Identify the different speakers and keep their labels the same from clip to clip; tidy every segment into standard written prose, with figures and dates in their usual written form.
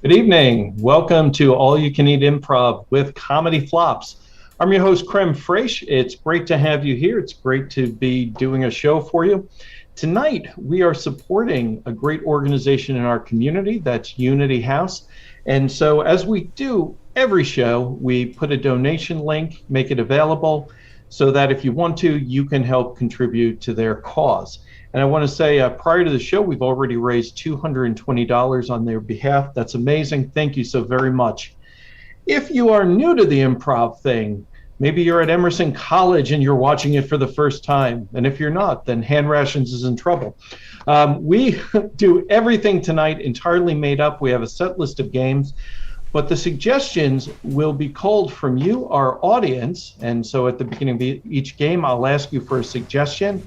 Speaker 1: Good evening. Welcome to All You Can Eat Improv with Comedy Flops. I'm your host, Creme Fraiche. It's great to have you here. It's great to be doing a show for you. Tonight, we are supporting a great organization in our community. That's Unity House. And so, as we do every show, we put a donation link, make it available so that if you want to, you can help contribute to their cause. And I want to say, prior to the show, we've already raised $220 on their behalf. That's amazing. Thank you so very much. If you are new to the improv thing, maybe you're at Emerson College and you're watching it for the first time. And if you're not, then Hand Rations is in trouble. We do everything tonight entirely made up. We have a set list of games, but the suggestions will be culled from you, our audience. And so at the beginning of each game, I'll ask you for a suggestion.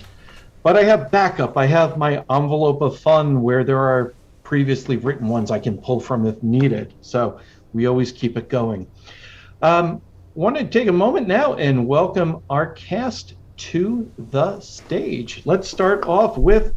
Speaker 1: But I have backup. I have my envelope of fun where there are previously written ones I can pull from if needed. So we always keep it going. Want to take a moment now and welcome our cast to the stage. Let's start off with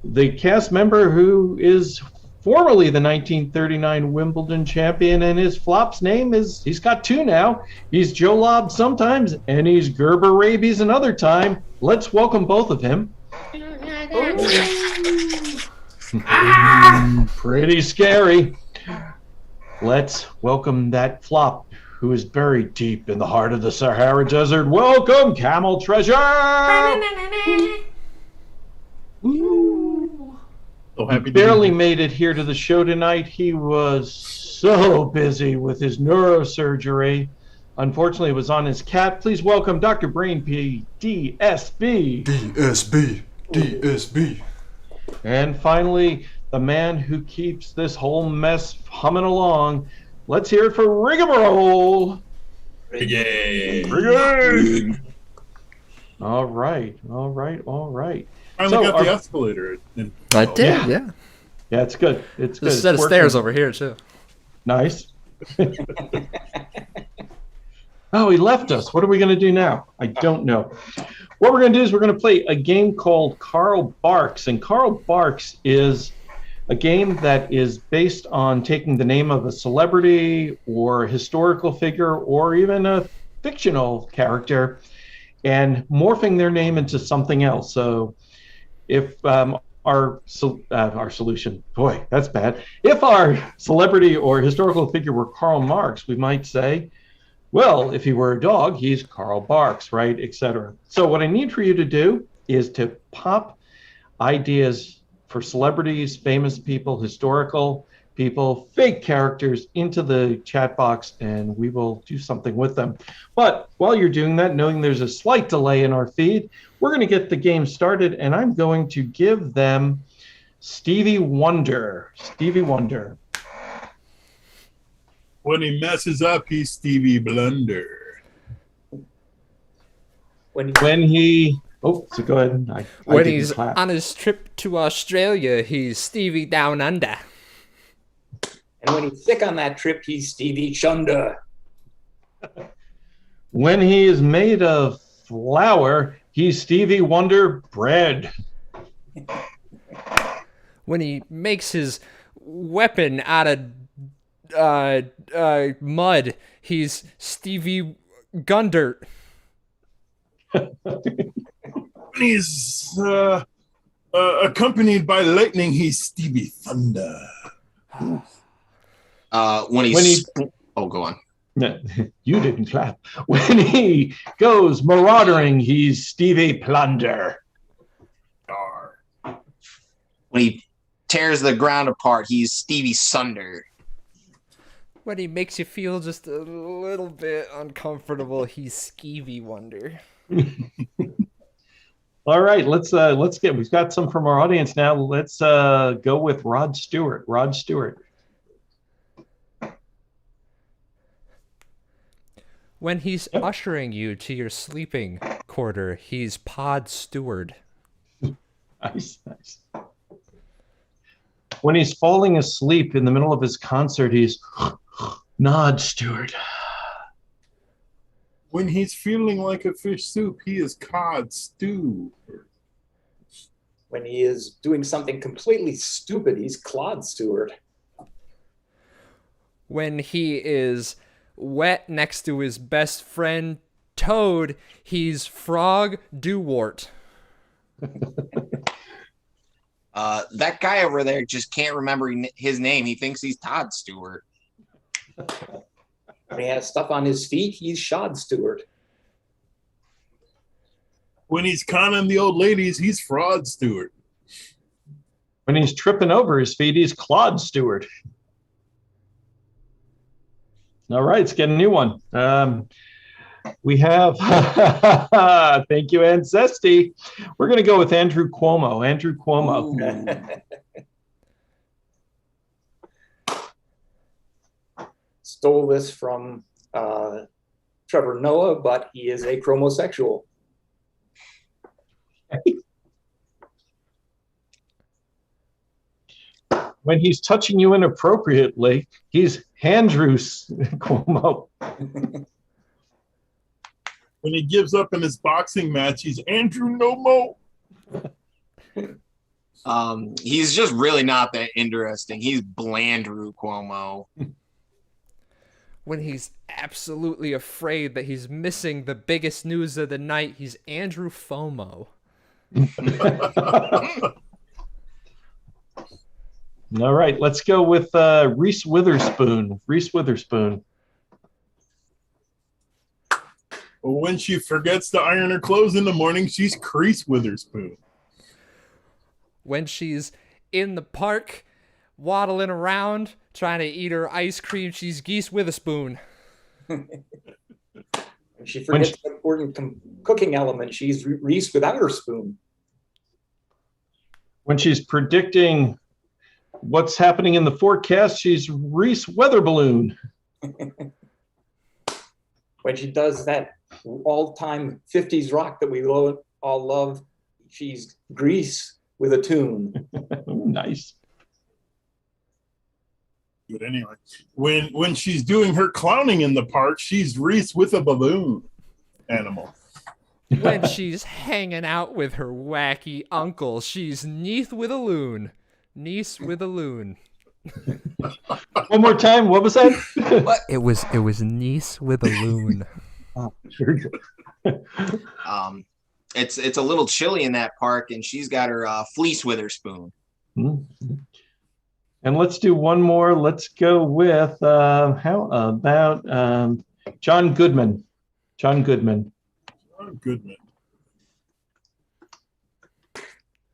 Speaker 1: the cast member who is formerly the 1939 Wimbledon champion, and his flop's name is, he's got two now. He's Joe Lobb sometimes, and he's Gerber Rabies another time. Let's welcome both of him. Pretty scary. Let's welcome that flop who is buried deep in the heart of the Sahara Desert. Welcome, Camel Treasure!
Speaker 2: So happy
Speaker 1: He barely made it here to the show tonight. He was so busy with his neurosurgery. Unfortunately, it was on his cat. Please welcome Dr. Brainpee, DSB.
Speaker 3: DSB.
Speaker 1: And finally, the man who keeps this whole mess humming along. Let's hear it for Rigamarole.
Speaker 2: Rigamarole.
Speaker 1: All right.
Speaker 2: Finally got the escalator.
Speaker 3: I did, yeah.
Speaker 1: Yeah, it's good. It's good.
Speaker 3: There's a set of stairs over here, too.
Speaker 1: Nice. Oh, he left us. What are we going to do now? I don't know. What we're going to do is we're going to play a game called Karl Barks. And Karl Barks is a game that is based on taking the name of a celebrity or historical figure or even a fictional character and morphing their name into something else. So if our solution, boy, that's bad. If our celebrity or historical figure were Karl Marx, we might say, well, if he were a dog, he's Karl Barks, right, etc. So what I need for you to do is to pop ideas for celebrities, famous people, historical people, fake characters into the chat box, and we will do something with them. But while you're doing that, knowing there's a slight delay in our feed, we're going to get the game started, and I'm going to give them Stevie Wonder. Stevie Wonder.
Speaker 2: When he messes up, he's Stevie Blunder.
Speaker 1: When he oh, so go ahead.
Speaker 3: When he's on his trip to Australia, he's Stevie Down Under.
Speaker 4: And when he's sick on that trip, he's Stevie Chunder.
Speaker 1: When he is made of flour, he's Stevie Wonder Bread.
Speaker 3: When he makes his weapon out of mud, he's Stevie Gundert.
Speaker 2: When he's accompanied by lightning, he's Stevie Thunder.
Speaker 5: Oh, go on.
Speaker 1: No, you didn't clap. When he goes marauding, he's Stevie Plunder.
Speaker 5: When he tears the ground apart, he's Stevie Sunder.
Speaker 3: When he makes you feel just a little bit uncomfortable, he's Skeevy Wonder.
Speaker 1: All right, let's get. We've got some from our audience now. Let's go with Rod Stewart. Rod Stewart.
Speaker 3: When he's ushering you to your sleeping quarter, he's Pod Steward.
Speaker 1: Nice. When he's falling asleep in the middle of his concert, he's Nod Stewart.
Speaker 2: When he's feeling like a fish soup, he is Cod Stew.
Speaker 4: When he is doing something completely stupid, he's Clod Stewart.
Speaker 3: When he is wet next to his best friend Toad, he's Frog Dewart.
Speaker 5: That guy over there just can't remember his name. He thinks he's Todd Stewart.
Speaker 4: When he has stuff on his feet, he's Shod Stewart.
Speaker 2: When he's conning the old ladies, he's Fraud Stewart.
Speaker 1: When he's tripping over his feet, he's Claude Stewart. All right, let's get a new one. We have, thank you, Ancesty. We're going to go with Andrew Cuomo. Andrew Cuomo.
Speaker 4: Stole this from Trevor Noah, but he is a chromosexual.
Speaker 1: When he's touching you inappropriately, he's Andrew Cuomo.
Speaker 2: When he gives up in his boxing match, he's Andrew No Mo.
Speaker 5: He's just really not that interesting. He's Blandrew Cuomo.
Speaker 3: When he's absolutely afraid that he's missing the biggest news of the night, he's Andrew FOMO.
Speaker 1: All right, let's go with Reese Witherspoon. Reese Witherspoon.
Speaker 2: When she forgets to iron her clothes in the morning, she's Crease Witherspoon.
Speaker 3: When she's in the park, waddling around, trying to eat her ice cream, she's Geese Witherspoon.
Speaker 4: When she forgets the important cooking element, she's Reese without her spoon.
Speaker 1: When she's predicting what's happening in the forecast, she's Reese Weather Balloon.
Speaker 4: When she does that all-time 50s rock that we all love, she's Grease with a tune.
Speaker 1: Nice.
Speaker 2: But anyway, when she's doing her clowning in the park, she's Reese with a balloon animal.
Speaker 3: When she's hanging out with her wacky uncle, she's Neath with a loon. Niece with a loon.
Speaker 1: One more time. What was that?
Speaker 3: What? It was niece with a loon.
Speaker 1: Oh, sure.
Speaker 5: It's a little chilly in that park, and she's got her fleece Witherspoon.
Speaker 1: Mm-hmm. And let's do one more. Let's go with how about John Goodman? John Goodman.
Speaker 2: John Goodman.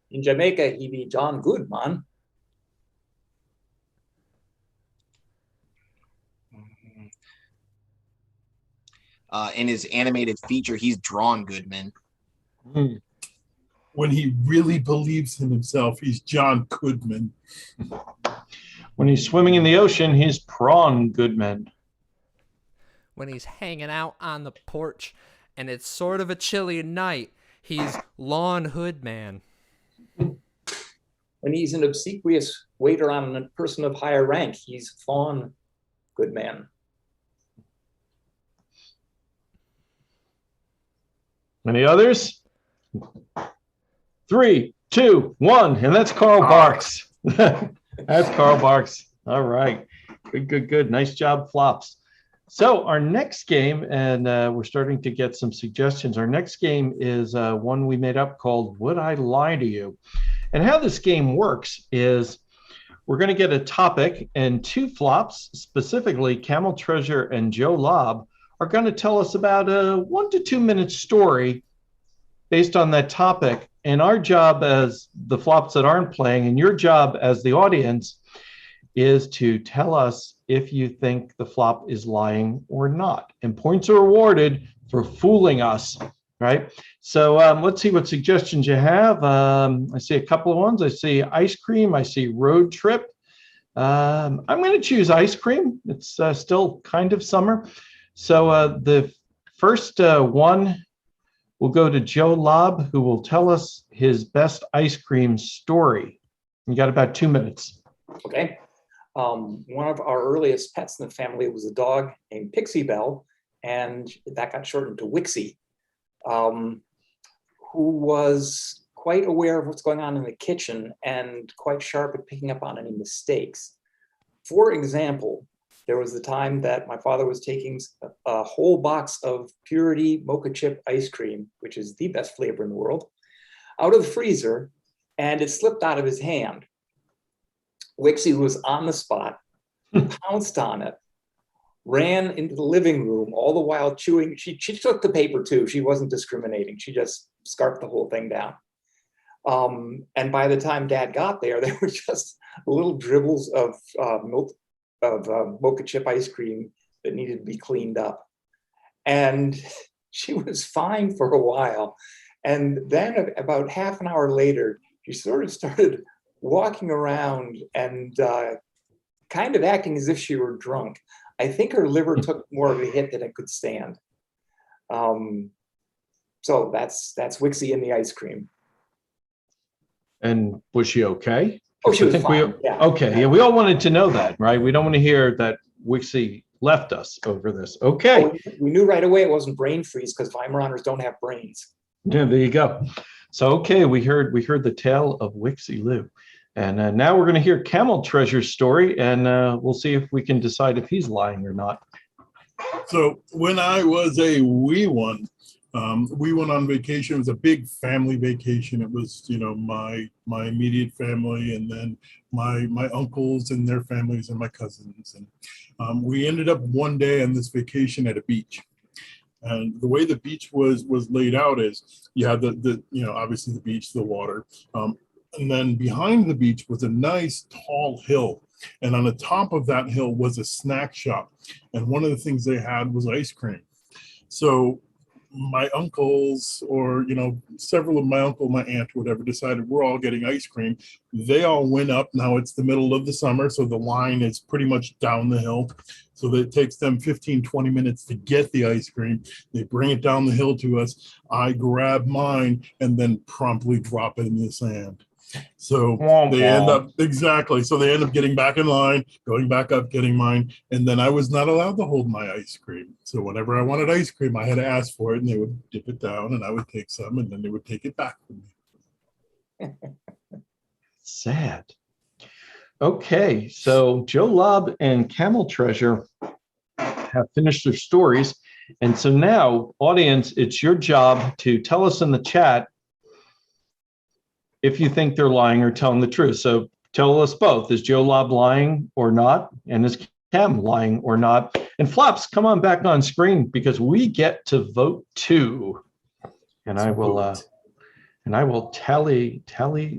Speaker 4: In Jamaica, he be John Goodman.
Speaker 5: In his animated feature, he's Drawn Goodman.
Speaker 1: Mm.
Speaker 2: When he really believes in himself, he's John Goodman.
Speaker 1: When he's swimming in the ocean, he's Prawn Goodman.
Speaker 3: When he's hanging out on the porch and it's sort of a chilly night, he's Lawn Hood Man.
Speaker 4: When he's an obsequious waiter on a person of higher rank, he's Fawn Goodman.
Speaker 1: Any others? 3, 2, 1, and that's Karl Barks. That's Karl Barks. All right. Good. Nice job, Flops. So our next game, and we're starting to get some suggestions. Our next game is one we made up called Would I Lie to You? And how this game works is we're going to get a topic, and two flops, specifically Camel Treasure and Joe Lobb, are going to tell us about a 1 to 2 minute story based on that topic. And our job as the flops that aren't playing, and your job as the audience, is to tell us if you think the flop is lying or not. And points are awarded for fooling us, right? So let's see what suggestions you have. I see a couple of ones. I see ice cream. I see road trip. I'm going to choose ice cream. It's still kind of summer. So the first one will go to Joe Lobb, who will tell us his best ice cream story. You got about 2 minutes.
Speaker 4: Okay. One of our earliest pets in the family was a dog named Pixie Belle, and that got shortened to Wixie, who was quite aware of what's going on in the kitchen and quite sharp at picking up on any mistakes. For example, There was the time that my father was taking a whole box of Purity mocha chip ice cream, which is the best flavor in the world, out of the freezer, and it slipped out of his hand. Wixie, who was on the spot, pounced on it, ran into the living room, all the while chewing. She took the paper too. She wasn't discriminating. She just scarfed the whole thing down. And by the time Dad got there were just little dribbles of mocha chip ice cream that needed to be cleaned up. And she was fine for a while. And then about half an hour later, she sort of started walking around and kind of acting as if she were drunk. I think her liver took more of a hit than it could stand. So that's Wixie and the ice cream.
Speaker 1: And was she okay?
Speaker 4: Oh, she was fine. Yeah.
Speaker 1: Okay, yeah, we all wanted to know that, right? We don't want to hear that Wixie left us over this. Okay.
Speaker 4: Oh, we knew right away it wasn't brain freeze because Weimaraners don't have brains.
Speaker 1: Yeah, there you go. So, okay, we heard the tale of Wixie Lou. And now we're going to hear Camel Treasure's story, and we'll see if we can decide if he's lying or not.
Speaker 2: So when I was a wee one, we went on vacation. It was a big family vacation. It was, my immediate family, and then my uncles and their families and my cousins. And we ended up one day on this vacation at a beach. And the way the beach was laid out is you had the obviously the beach, the water. And then behind the beach was a nice tall hill. And on the top of that hill was a snack shop. And one of the things they had was ice cream. So my uncles, or several of my uncle, my aunt, whatever, decided we're all getting ice cream. They all went up. Now it's the middle of the summer, so the line is pretty much down the hill. So that it takes them 15-20 minutes to get the ice cream. They bring it down the hill to us. I grab mine and then promptly drop it in the sand. So they end up getting back in line, going back up, getting mine, and then I was not allowed to hold my ice cream. So whenever I wanted ice cream, I had to ask for it, and they would dip it down, and I would take some, and then they would take it back from me.
Speaker 1: Sad. Okay, so Joe Lobb and Camel Treasure have finished their stories, and so now, audience, it's your job to tell us in the chat if you think they're lying or telling the truth. So tell us both. Is Joe Lobb lying or not? And is Cam lying or not? And Flops, come on back on screen because we get to vote too. And I will tally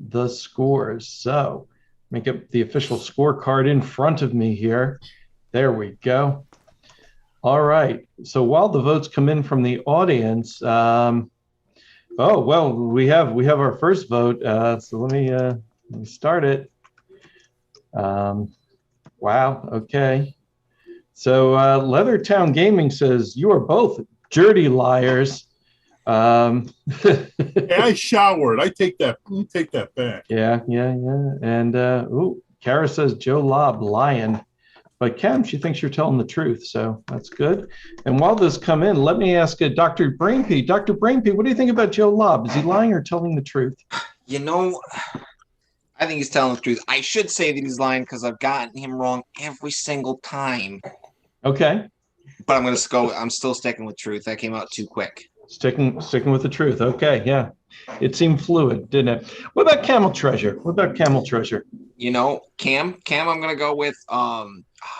Speaker 1: the scores. So let me get the official scorecard in front of me here. There we go. All right. So while the votes come in from the audience, oh, well, we have our first vote. So let me start it. Wow. Okay. So Leathertown Gaming says you are both dirty liars.
Speaker 2: Hey, I showered. I take that back.
Speaker 1: Yeah. And Kara says Joe Lobb lying. But Cam, she thinks you're telling the truth, so that's good. And while this come in, let me ask Dr. Brainpee. Dr. Brainpee, what do you think about Joe Lobb? Is he lying or telling the truth?
Speaker 5: I think he's telling the truth. I should say that he's lying because I've gotten him wrong every single time.
Speaker 1: Okay.
Speaker 5: But I'm still sticking with truth. That came out too quick.
Speaker 1: Sticking with the truth. Okay, yeah. It seemed fluid, didn't it? What about Camel Treasure?
Speaker 5: Cam, I'm going to go with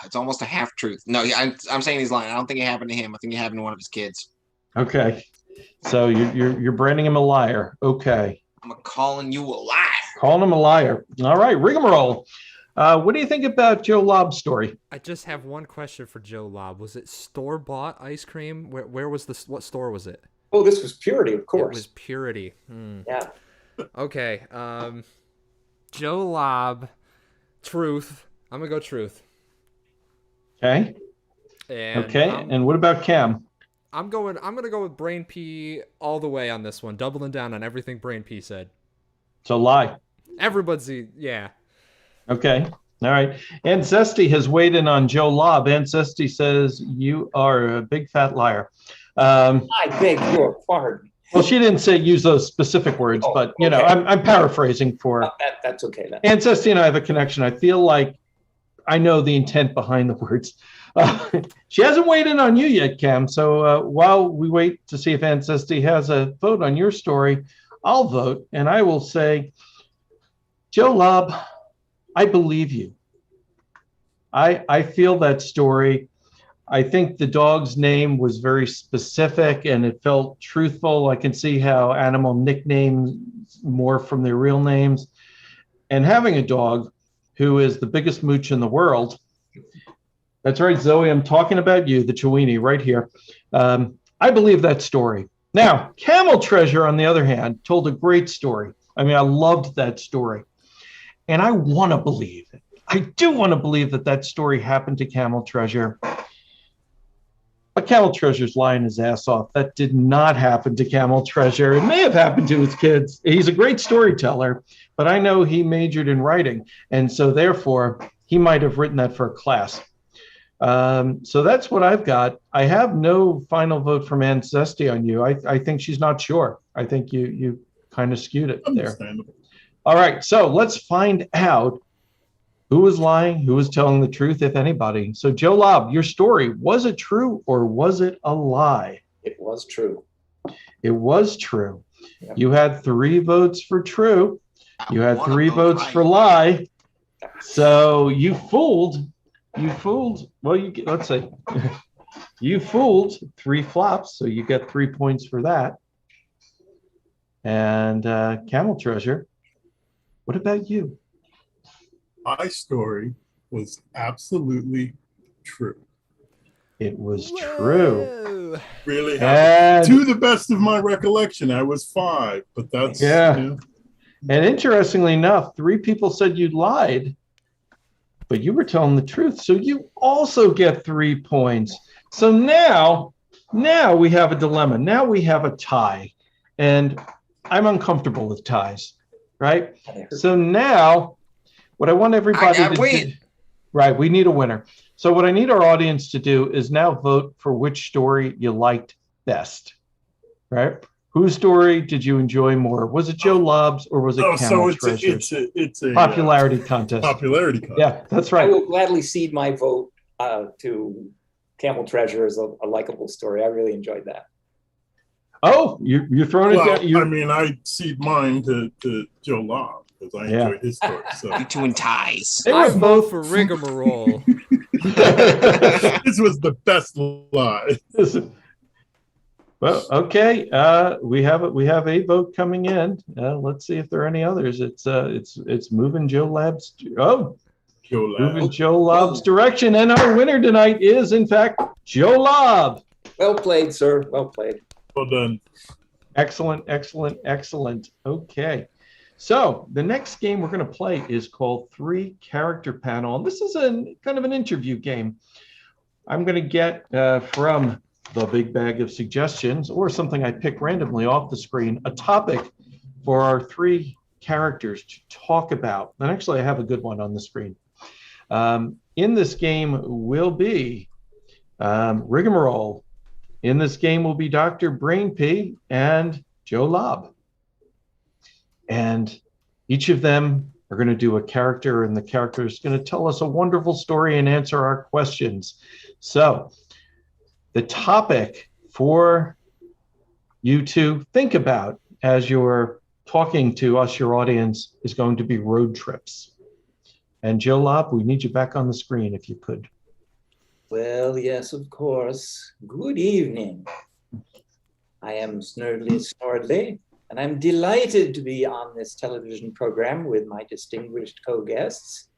Speaker 5: it's almost a half truth. No, I'm saying he's lying. I don't think it happened to him. I think it happened to one of his kids.
Speaker 1: Okay. So you're branding him a liar. Okay.
Speaker 5: I'm calling you a liar.
Speaker 1: Calling him a liar. All right, Rigamarole. What do you think about Joe Lobb's story?
Speaker 3: I just have one question for Joe Lobb. Was it store-bought ice cream? Where was this? What store was it?
Speaker 4: Oh, this was Purity, of course.
Speaker 3: It was Purity.
Speaker 4: Yeah.
Speaker 3: Okay. Joe Lobb, truth. I'm gonna go truth.
Speaker 1: Okay. And what about Cam?
Speaker 3: I'm gonna go with Brainpee all the way on this one, doubling down on everything Brainpee said.
Speaker 1: So lie.
Speaker 3: Yeah.
Speaker 1: Okay. All right. Aunt Zesty has weighed in on Joe Lobb. Aunt Zesty says you are a big fat liar.
Speaker 4: I beg your pardon.
Speaker 1: Well, she didn't say use those specific words, but okay. I'm paraphrasing for.
Speaker 4: That's okay then.
Speaker 1: Aunt Zesty and I have a connection. I feel like I know the intent behind the words. She hasn't weighed in on you yet, Cam. So while we wait to see if Ancestry has a vote on your story, I'll vote, and I will say, Joe Lobb, I believe you. I feel that story. I think the dog's name was very specific and it felt truthful. I can see how animal nicknames more from their real names. And having a dog who is the biggest mooch in the world. That's right, Zoe, I'm talking about you, the Chiweenie, right here. I believe that story. Now, Camel Treasure, on the other hand, told a great story. I mean, I loved that story. And I want to believe it. I do want to believe that that story happened to Camel Treasure. But Camel Treasure's lying his ass off. That did not happen to Camel Treasure. It may have happened to his kids. He's a great storyteller, but I know he majored in writing. And so therefore, he might have written that for a class. So that's what I've got. I have no final vote from Ancestry on you. I think she's not sure. I think you kind of skewed it there. All right, so let's find out who was lying, who was telling the truth, if anybody. So Joe Lobb, your story, was it true or was it a lie?
Speaker 4: It was true.
Speaker 1: It was true.
Speaker 4: Yep.
Speaker 1: You had 3 votes for true. You had 3 votes
Speaker 5: right.
Speaker 1: for lie. So you fooled, well, let's say, you fooled 3 flops, so you get 3 points for that. And Camel Treasure, what about you?
Speaker 2: My story was absolutely true.
Speaker 1: It was true.
Speaker 2: Really happened.
Speaker 1: And
Speaker 2: To the best of my recollection, I was 5, but that's
Speaker 1: yeah.
Speaker 2: You know.
Speaker 1: And interestingly enough, 3 people said you lied, but you were telling the truth. So you also get 3 points. So now we have a dilemma. Now we have a tie. And I'm uncomfortable with ties, right? So now what I want everybody to do, right, we need a winner. So what I need our audience to do is now vote for which story you liked best, right? Whose story did you enjoy more? Was it Joe Lobb's or was it Camel Treasure?
Speaker 2: It's a
Speaker 1: popularity contest.
Speaker 2: Popularity contest.
Speaker 1: Yeah, that's
Speaker 4: I
Speaker 1: right.
Speaker 4: will gladly cede my vote to Camel Treasure as a likable story. I really enjoyed that.
Speaker 1: Oh, you're throwing it down.
Speaker 2: I mean, I cede mine to Joe Lobb because I enjoyed his story. So
Speaker 5: You two in ties.
Speaker 1: They
Speaker 3: I
Speaker 1: were
Speaker 3: vote
Speaker 1: both
Speaker 3: for Rigamarole.
Speaker 2: this was the best lie.
Speaker 1: Well, okay. We have a vote coming in. Let's see if there are any others. It's moving Joe Lobb's. Oh,
Speaker 2: Joe Lobb.
Speaker 1: moving Joe Lobb's direction, and our winner tonight is, in fact, Joe Lobb.
Speaker 4: Well played, sir. Well played.
Speaker 2: Well done.
Speaker 1: Excellent, excellent, excellent. Okay. So the next game we're going to play is called 3 Character Panel. And this is kind of an interview game. I'm going to get from the big bag of suggestions or something I pick randomly off the screen, a topic for our 3 characters to talk about. And actually, I have a good one on the screen. In this game will be Rigamarole. In this game will be Dr. Brainpee and Joe Lobb. And each of them are going to do a character, and the character is going to tell us a wonderful story and answer our questions. So the topic for you to think about as you're talking to us, your audience, is going to be road trips. And Joe Lobb, we need you back on the screen if you could.
Speaker 4: Well, yes, of course. Good evening. I am Snurdly Snordly, and I'm delighted to be on this television program with my distinguished co-guests.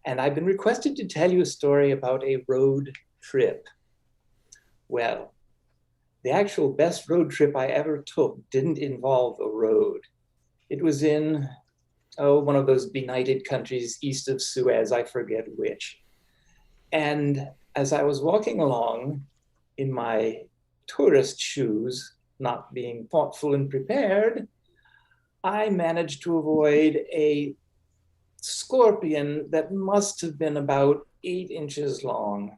Speaker 4: And I've been requested to tell you a story about a road trip. Well, the actual best road trip I ever took didn't involve a road. It was in, one of those benighted countries east of Suez, I forget which. And as I was walking along in my tourist shoes, not being thoughtful and prepared, I managed to avoid a scorpion that must have been about 8 inches long.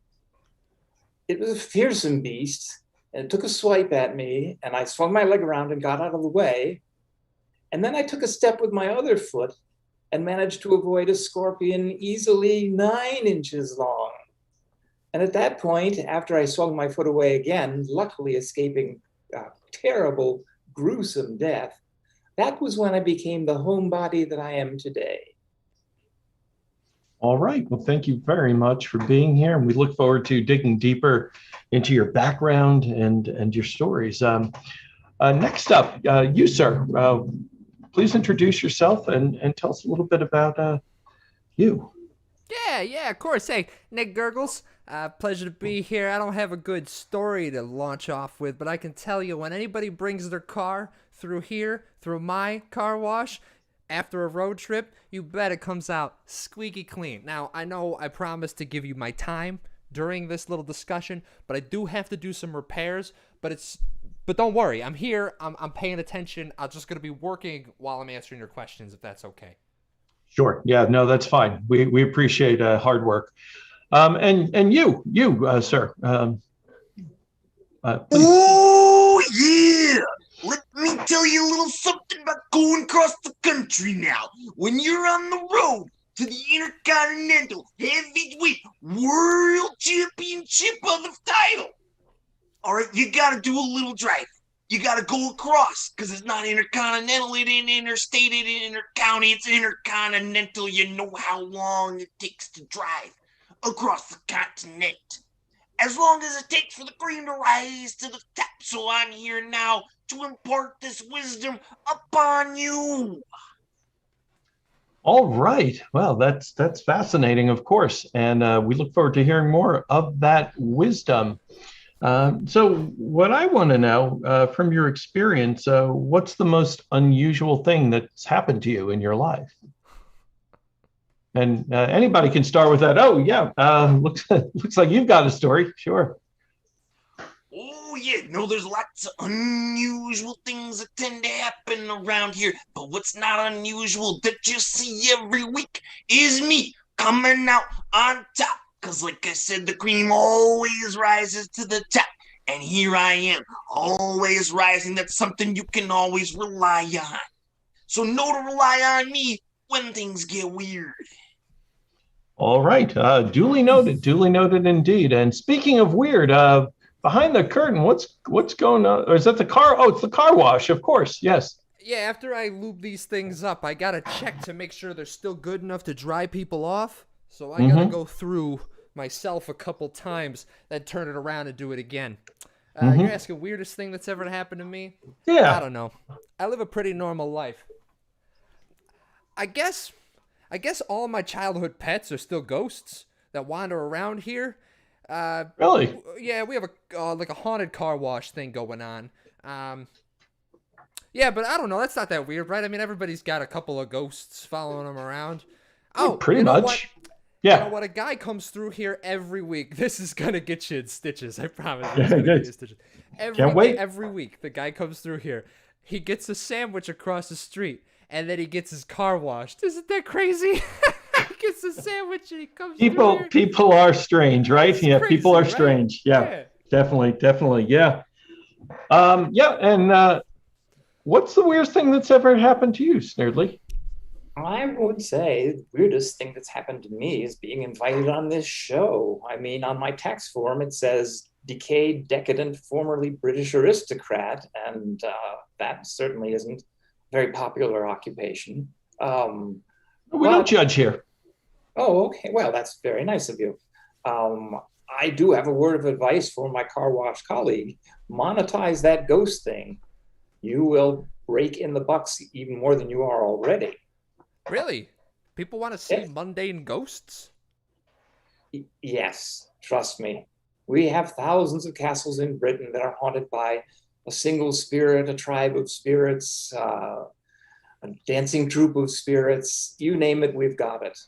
Speaker 4: It was a fearsome beast, and it took a swipe at me, and I swung my leg around and got out of the way. And then I took a step with my other foot, and managed to avoid a scorpion easily 9 inches long. And at that point, after I swung my foot away again, luckily escaping a terrible, gruesome death, that was when I became the homebody that I am today.
Speaker 1: All right. Well, thank you very much for being here. And we look forward to digging deeper into your background and your stories. Next up, you, sir, please introduce yourself and tell us a little bit about you.
Speaker 3: Yeah, of course. Hey, Nick Gurgles. Pleasure to be here. I don't have a good story to launch off with, but I can tell you when anybody brings their car through here, through my car wash, after a road trip, you bet it comes out squeaky clean. Now, I know I promised to give you my time during this little discussion, but I do have to do some repairs, but don't worry. I'm here. I'm paying attention. I'm just going to be working while I'm answering your questions, if that's okay.
Speaker 1: Sure. Yeah, no, that's fine. We appreciate hard work. And you, sir.
Speaker 6: Oh, yeah. Let me tell you a little something about going across the country now. When you're on the road to the Intercontinental Heavyweight World Championship of the title, all right, you got to do a little driving. You got to go across because it's not intercontinental, it ain't interstate, it ain't intercounty, it's intercontinental. You know how long it takes to drive across the continent. As long as it takes for the cream to rise to the top. So I'm here now to impart this wisdom upon you.
Speaker 1: All right. Well, that's fascinating, of course. And we look forward to hearing more of that wisdom. So what I want to know from your experience, what's the most unusual thing that's happened to you in your life? And anybody can start with that. Oh, yeah. Looks like you've got a story. Sure.
Speaker 6: Oh, yeah. No, there's lots of unusual things that tend to happen around here. But what's not unusual that you see every week is me coming out on top. Because like I said, the cream always rises to the top. And here I am, always rising. That's something you can always rely on. So know to rely on me when things get weird.
Speaker 1: All right. Duly noted indeed. And speaking of weird, behind the curtain, what's going on? Or is that the car? Oh, it's the car wash, of course. Yes.
Speaker 3: Yeah, after I lube these things up, I gotta check to make sure they're still good enough to dry people off. So I gotta go through myself a couple times, then turn it around and do it again. You're asking weirdest thing that's ever happened to me?
Speaker 1: Yeah.
Speaker 3: I don't know. I live a pretty normal life. I guess all my childhood pets are still ghosts that wander around here.
Speaker 1: Really?
Speaker 3: Yeah, we have a haunted car wash thing going on. Yeah, but I don't know. That's not that weird, right? I mean, everybody's got a couple of ghosts following them around. Oh,
Speaker 1: pretty much.
Speaker 3: What?
Speaker 1: Yeah.
Speaker 3: You know what? A guy comes through here every week. This is gonna get you in stitches. I promise. It's gonna get you in stitches.
Speaker 1: Can't wait.
Speaker 3: Every week, the guy comes through here. He gets a sandwich across the street, and then he gets his car washed. Isn't that crazy? He gets a sandwich and he comes through here.
Speaker 1: People are strange, right?
Speaker 3: It's crazy,
Speaker 1: people are
Speaker 3: right?
Speaker 1: strange. Yeah. Definitely. Yeah. And what's the weirdest thing that's ever happened to you, Snerdley?
Speaker 4: I would say the weirdest thing that's happened to me is being invited on this show. I mean, on my tax form, it says decayed, decadent, formerly British aristocrat, and that certainly isn't a very popular occupation.
Speaker 1: We don't judge here.
Speaker 4: Oh, okay. Well, that's very nice of you. I do have a word of advice for my car wash colleague. Monetize that ghost thing. You will rake in the bucks even more than you are already.
Speaker 3: Really? People want to see mundane ghosts?
Speaker 4: Yes, trust me. We have thousands of castles in Britain that are haunted by a single spirit, a tribe of spirits, a dancing troupe of spirits. You name it, we've got it.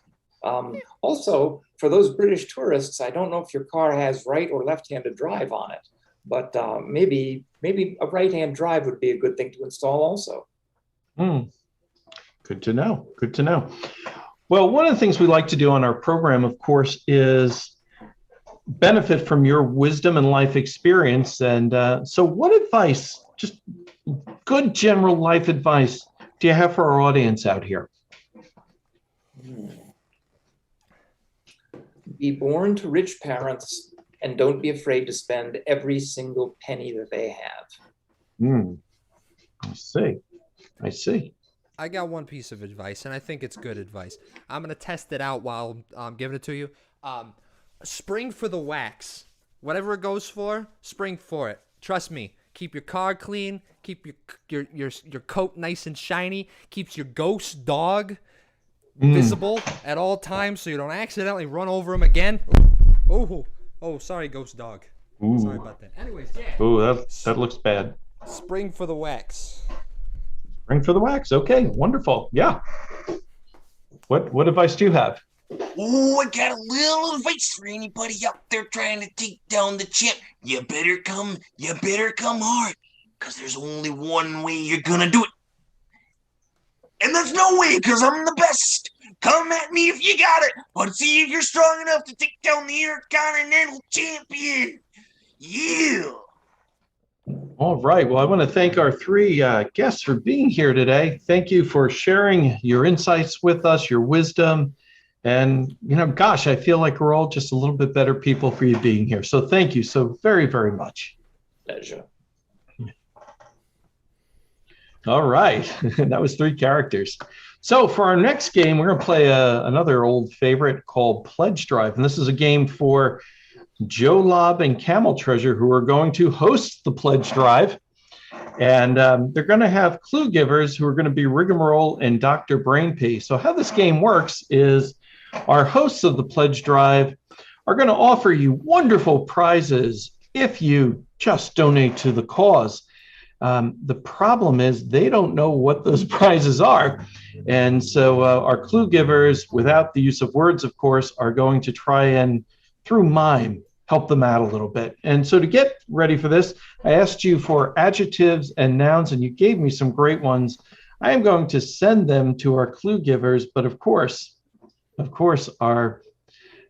Speaker 4: Also, for those British tourists, I don't know if your car has right or left-handed drive on it, but maybe a right-hand drive would be a good thing to install also.
Speaker 1: Good to know. Well, one of the things we like to do on our program, of course, is benefit from your wisdom and life experience. And so what advice, just good general life advice, do you have for our audience out here?
Speaker 4: Be born to rich parents and don't be afraid to spend every single penny that they have.
Speaker 1: I see. I see.
Speaker 3: I got one piece of advice, and I think it's good advice. I'm going to test it out while I'm giving it to you. Spring for the wax. Whatever it goes for, spring for it. Trust me. Keep your car clean. Keep your coat nice and shiny. Keeps your ghost dog visible at all times so you don't accidentally run over him again. Oh, sorry, ghost dog.
Speaker 1: Ooh.
Speaker 3: Sorry about that. Anyways, yeah.
Speaker 1: Ooh, that looks bad.
Speaker 3: Spring for the wax.
Speaker 1: Spring for the wax. Okay, wonderful. Yeah. What advice do you have?
Speaker 6: Oh, I got a little advice for anybody out there trying to take down the champ. You better come hard, because there's only one way you're gonna do it. And there's no way, because I'm the best. Come at me if you got it, but see if you're strong enough to take down the Intercontinental Champion. Yeah.
Speaker 1: All right. Well, I want to thank our three guests for being here today. Thank you for sharing your insights with us, your wisdom. And, gosh, I feel like we're all just a little bit better people for you being here. So thank you so very, very much.
Speaker 4: Pleasure.
Speaker 1: All right. That was three characters. So for our next game, we're going to play another old favorite called Pledge Drive. And this is a game for Joe, Lobb, and Camel Treasure, who are going to host the Pledge Drive. And they're going to have clue givers who are going to be Rigamarole and Dr. Brainpee. So how this game works is our hosts of the Pledge Drive are going to offer you wonderful prizes if you just donate to the cause. The problem is they don't know what those prizes are. And so our clue givers, without the use of words, of course, are going to try and, through mime, help them out a little bit. And so to get ready for this, I asked you for adjectives and nouns, and you gave me some great ones. I am going to send them to our clue givers, but of course, our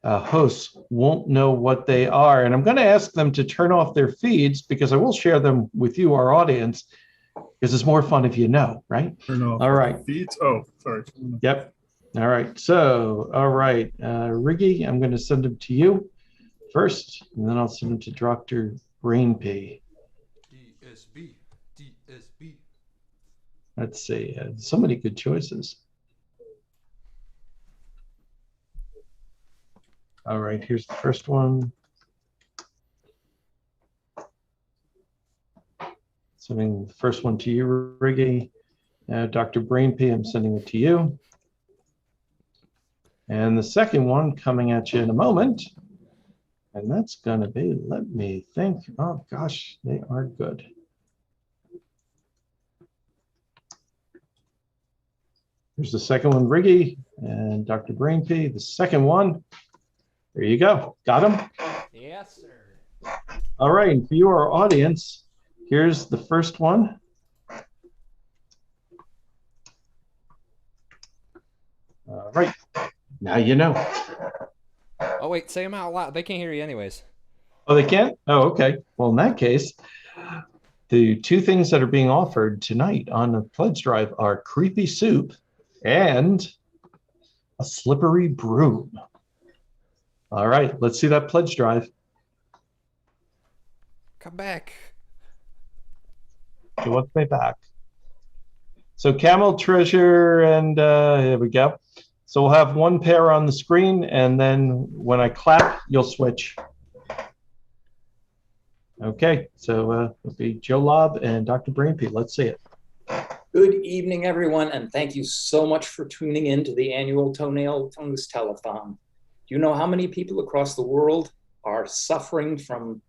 Speaker 1: hosts won't know what they are. And I'm going to ask them to turn off their feeds because I will share them with you, our audience, because it's more fun if you know, right?
Speaker 2: Turn off
Speaker 1: All right.
Speaker 2: feeds. Oh, sorry.
Speaker 1: Yep. All right. So, all right. Riggy, I'm going to send them to you first, and then I'll send them to Dr. Brainpee. DSB. Let's see. So many good choices. All right, here's the first one. Sending the first one to you, Riggy. Dr. Brainpee, I'm sending it to you. And the second one coming at you in a moment. And that's going to be, let me think. Oh, gosh, they are good. Here's the second one, Riggy and Dr. Brainpee. The second one. There you go. Got him?
Speaker 3: Yes, sir.
Speaker 1: All right. And for you, our audience, here's the first one. All right. Now you know.
Speaker 3: Oh, wait. Say them out loud. They can't hear you anyways.
Speaker 1: Oh, they can't? Oh, okay. Well, in that case, the two things that are being offered tonight on the Pledge Drive are creepy soup and a slippery broom. All right, let's see that Pledge Drive.
Speaker 3: Come back.
Speaker 1: So what's my back? So Camel Treasure, and here we go. So we'll have one pair on the screen, and then when I clap, you'll switch. Okay, so it'll be Joe, Lobb and Dr. Brainpee. Let's see it.
Speaker 4: Good evening, everyone, and thank you so much for tuning in to the annual Toenail Fungus Telethon. Do you know how many people across the world are suffering from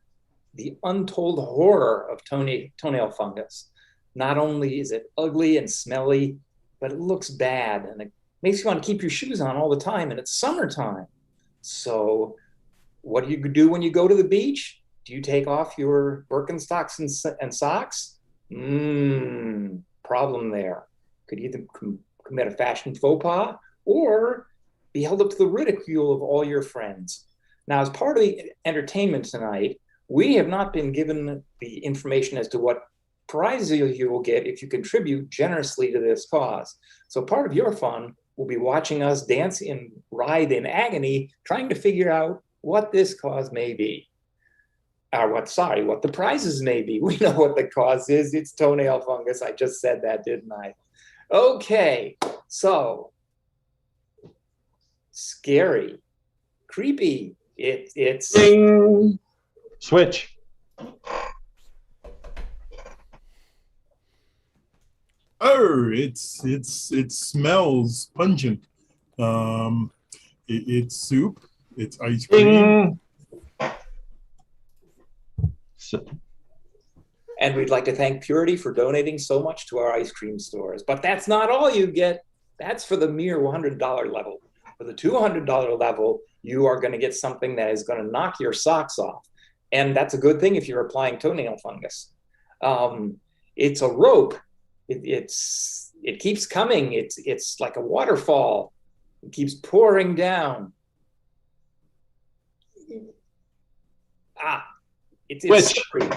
Speaker 4: the untold horror of toenail fungus? Not only is it ugly and smelly, but it looks bad and it makes you want to keep your shoes on all the time, and it's summertime. So what do you do when you go to the beach? Do you take off your Birkenstocks and socks? Problem there. Could either commit a fashion faux pas or be held up to the ridicule of all your friends. Now, as part of the entertainment tonight, we have not been given the information as to what prizes you will get if you contribute generously to this cause. So part of your fun will be watching us dance and writhe in agony, trying to figure out what this cause may be. What the prizes may be. We know what the cause is. It's toenail fungus. I just said that, didn't I? Okay, so scary, creepy. It's
Speaker 1: Ding. Switch.
Speaker 2: Oh, it smells pungent. It's soup. It's ice cream.
Speaker 1: Ding. So,
Speaker 4: and we'd like to thank Purity for donating so much to our ice cream stores. But that's not all you get. That's for the mere $100 level. For the $200 level, you are going to get something that is going to knock your socks off. And that's a good thing if you're applying toenail fungus. It's a rope. It keeps coming. It's like a waterfall. It keeps pouring down. It's slippery.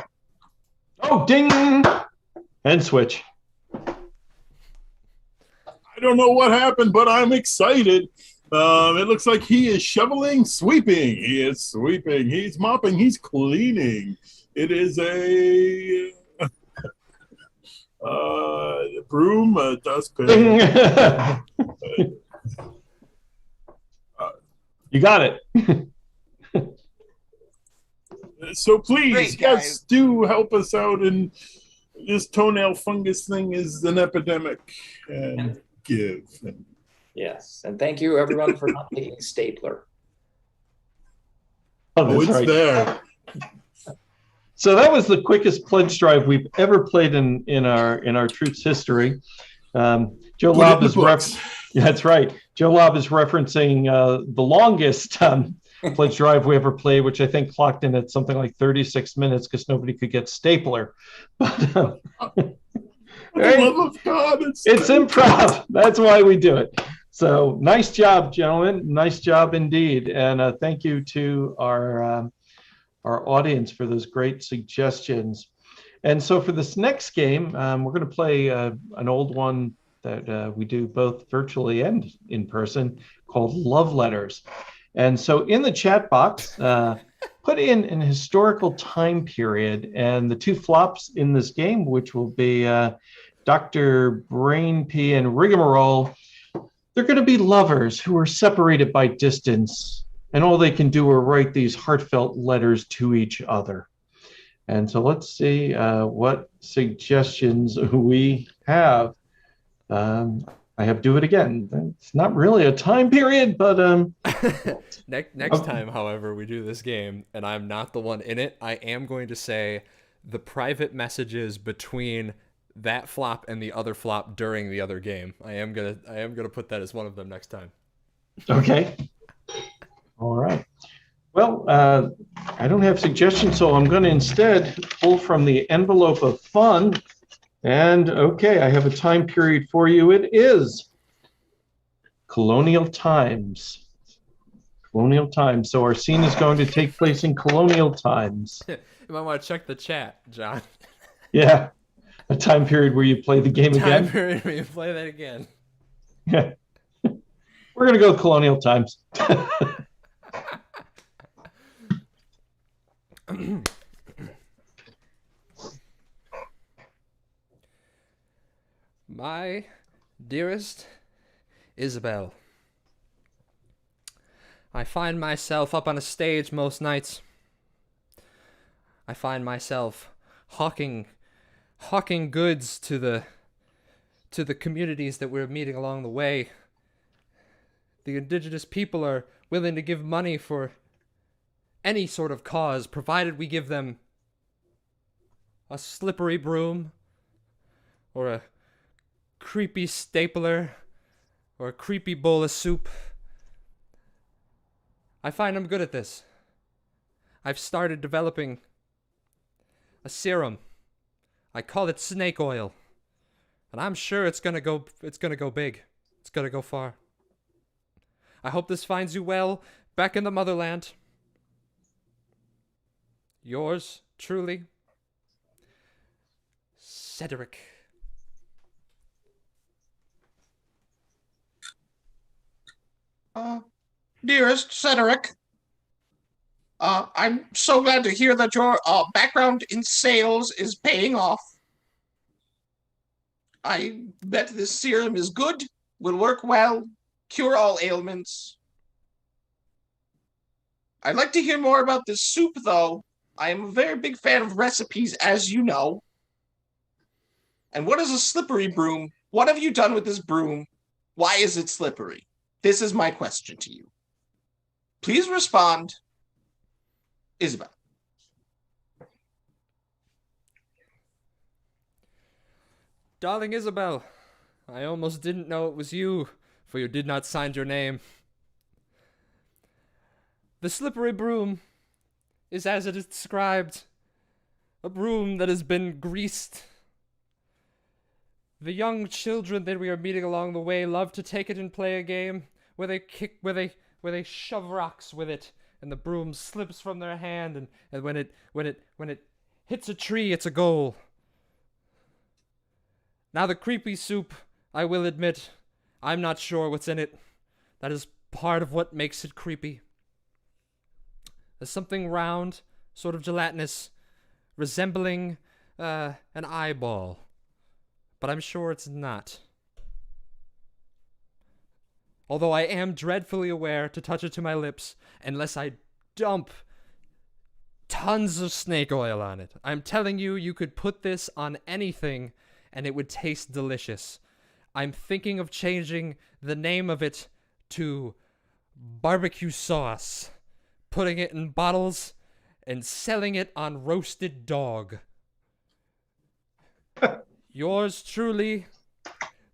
Speaker 1: Oh, ding! And switch.
Speaker 2: I don't know what happened, but I'm excited. It looks like he is shoveling, sweeping. He is sweeping. He's mopping. He's cleaning. It is a broom, a dustpan.
Speaker 1: You got it.
Speaker 2: So please,
Speaker 5: Great,
Speaker 2: yes,
Speaker 5: guys.
Speaker 2: do help us out. And this toenail fungus thing is an epidemic. And give.
Speaker 4: Yes, and thank you everyone for not taking stapler.
Speaker 2: Oh, it's
Speaker 1: right.
Speaker 2: there.
Speaker 1: So that was the quickest pledge drive we've ever played in our Truth's history. Joe Lobb is that's right. Joe Lobb is referencing the longest pledge drive we ever played, which I think clocked in at something like 36 minutes because nobody could get stapler. But,
Speaker 2: For the love of God, it's
Speaker 1: improv. That's why we do it. So nice job, gentlemen. Nice job indeed. And thank you to our audience for those great suggestions. And so for this next game, we're going to play an old one that we do both virtually and in person called Love Letters. And so in the chat box, put in an historical time period, and the two flops in this game, which will be Dr. Brainpee and Rigamarole, they're going to be lovers who are separated by distance, and all they can do are write these heartfelt letters to each other. And so let's see what suggestions we have. I have Do It Again. It's not really a time period, but
Speaker 3: next time, however, we do this game, and I'm not the one in it, I am going to say the private messages between that flop and the other flop during the other game. I am gonna put that as one of them next time.
Speaker 1: Okay. All right. Well, I don't have suggestions, so I'm going to instead pull from the envelope of fun. And okay, I have a time period for you. It is colonial times. Colonial times. So our scene is going to take place in colonial times.
Speaker 3: You might want to check the chat, John.
Speaker 1: Yeah. A time period where you play the game again.
Speaker 3: Time period where you play that again.
Speaker 1: Yeah. We're going to go colonial times.
Speaker 3: My dearest Isabel, I find myself up on a stage most nights. I find myself hawking goods to the communities that we're meeting along the way. The indigenous people are willing to give money for any sort of cause, provided we give them a slippery broom, or a creepy stapler, or a creepy bowl of soup. I find I'm good at this. I've started developing a serum. I call it snake oil. And I'm sure it's gonna go big. It's gonna go far. I hope this finds you well back in the motherland. Yours truly, Cedric.
Speaker 5: Dearest Cedric, I'm so glad to hear that your background in sales is paying off. I bet this serum is good, will work well, cure all ailments. I'd like to hear more about this soup, though. I am a very big fan of recipes, as you know. And what is a slippery broom? What have you done with this broom? Why is it slippery? This is my question to you. Please respond, Isabel.
Speaker 3: Darling Isabel, I almost didn't know it was you, for you did not sign your name. The slippery broom is as it is described, a broom that has been greased. The young children that we are meeting along the way love to take it and play a game where they shove rocks with it, and the broom slips from their hand, and when it hits a tree, it's a goal. Now the creepy soup, I will admit, I'm not sure what's in it. That is part of what makes it creepy. There's something round, sort of gelatinous, resembling an eyeball. But I'm sure it's not. Although I am dreadfully aware to touch it to my lips unless I dump tons of snake oil on it. I'm telling you, you could put this on anything and it would taste delicious. I'm thinking of changing the name of it to barbecue sauce, putting it in bottles and selling it on roasted dog. Yours truly,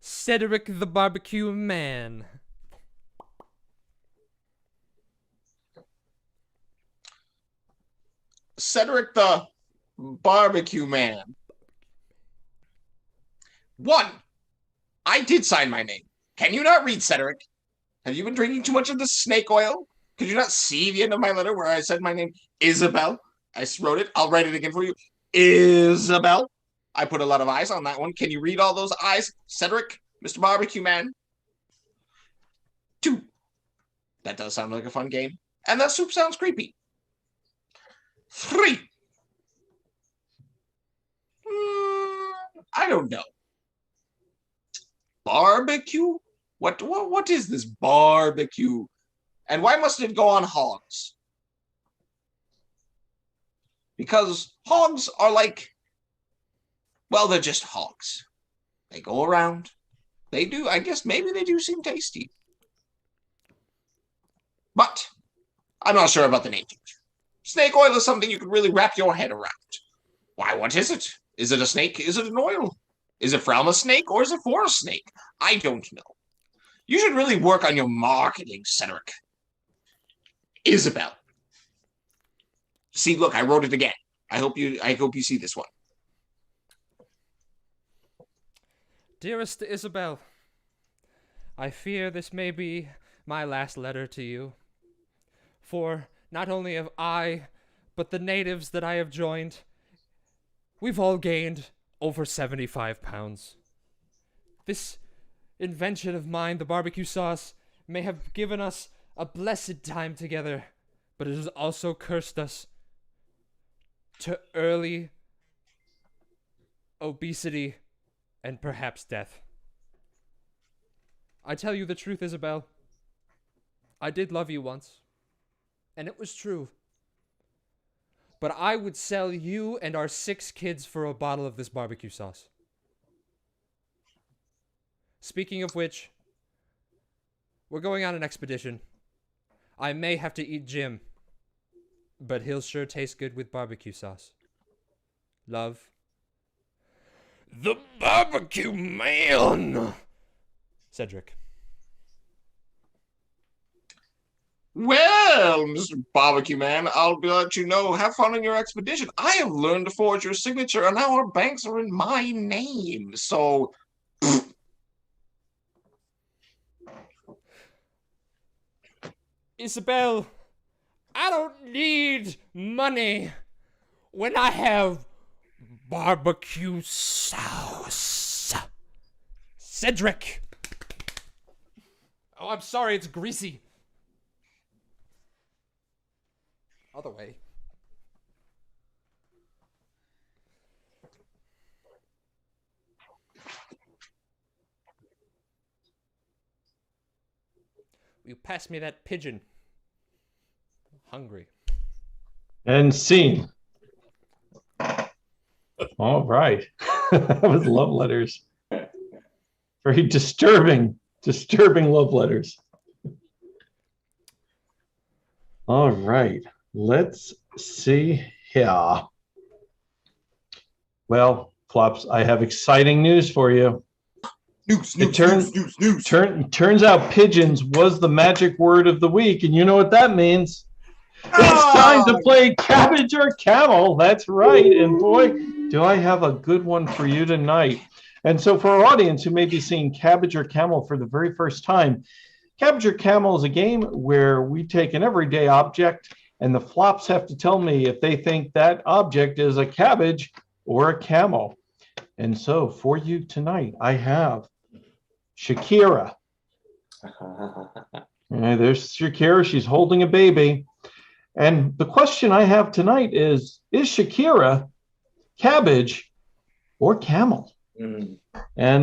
Speaker 3: Cedric the Barbecue Man.
Speaker 5: Cedric the Barbecue Man. 1. I did sign my name. Can you not read, Cedric? Have you been drinking too much of the snake oil? Could you not see the end of my letter where I said my name, Isabel? I wrote it. I'll write it again for you. Isabel. I put a lot of eyes on that one. Can you read all those eyes, Cedric, Mr. Barbecue Man? 2. That does sound like a fun game. And that soup sounds creepy. 3. I don't know. Barbecue? What is this barbecue? And why must it go on hogs? Because hogs are like, well, they're just hogs. They go around. They do, I guess maybe they do seem tasty. But I'm not sure about the name. Snake oil is something you can really wrap your head around. Why, what is it? Is it a snake? Is it an oil? Is it from a snake or is it for a snake? I don't know. You should really work on your marketing, Cedric. Isabel. See, look, I wrote it again. I hope you see this one.
Speaker 3: Dearest Isabel, I fear this may be my last letter to you. For not only have I, but the natives that I have joined, we've all gained over 75 pounds. This invention of mine, the barbecue sauce, may have given us a blessed time together, but it has also cursed us to early obesity and perhaps death. I tell you the truth, Isabel. I did love you once, and it was true. But I would sell you and our 6 kids for a bottle of this barbecue sauce. Speaking of which, we're going on an expedition. I may have to eat Jim, but he'll sure taste good with barbecue sauce. Love. The Barbecue Man! Cedric.
Speaker 5: Well, Mr. Barbecue Man, I'll let you know. Have fun on your expedition. I have learned to forge your signature, and now our banks are in my name. So,
Speaker 3: Isabel, I don't need money when I have barbecue sauce. Cedric. Oh, I'm sorry, it's greasy. Other way. You pass me that pigeon. I'm hungry.
Speaker 1: And scene. All right. That was love letters. Very disturbing love letters. All right. Let's see here. Well, Flops, I have exciting news for you.
Speaker 6: News.
Speaker 1: Turns out pigeons was the magic word of the week, and you know what that means. It's time to play Cabbage or Camel. That's right. And boy, do I have a good one for you tonight. And so for our audience who may be seeing Cabbage or Camel for the very first time, Cabbage or Camel is a game where we take an everyday object and the flops have to tell me if they think that object is a cabbage or a camel. And so for you tonight, I have Shakira. There's Shakira. She's holding a baby. And the question I have tonight is Shakira cabbage or camel? And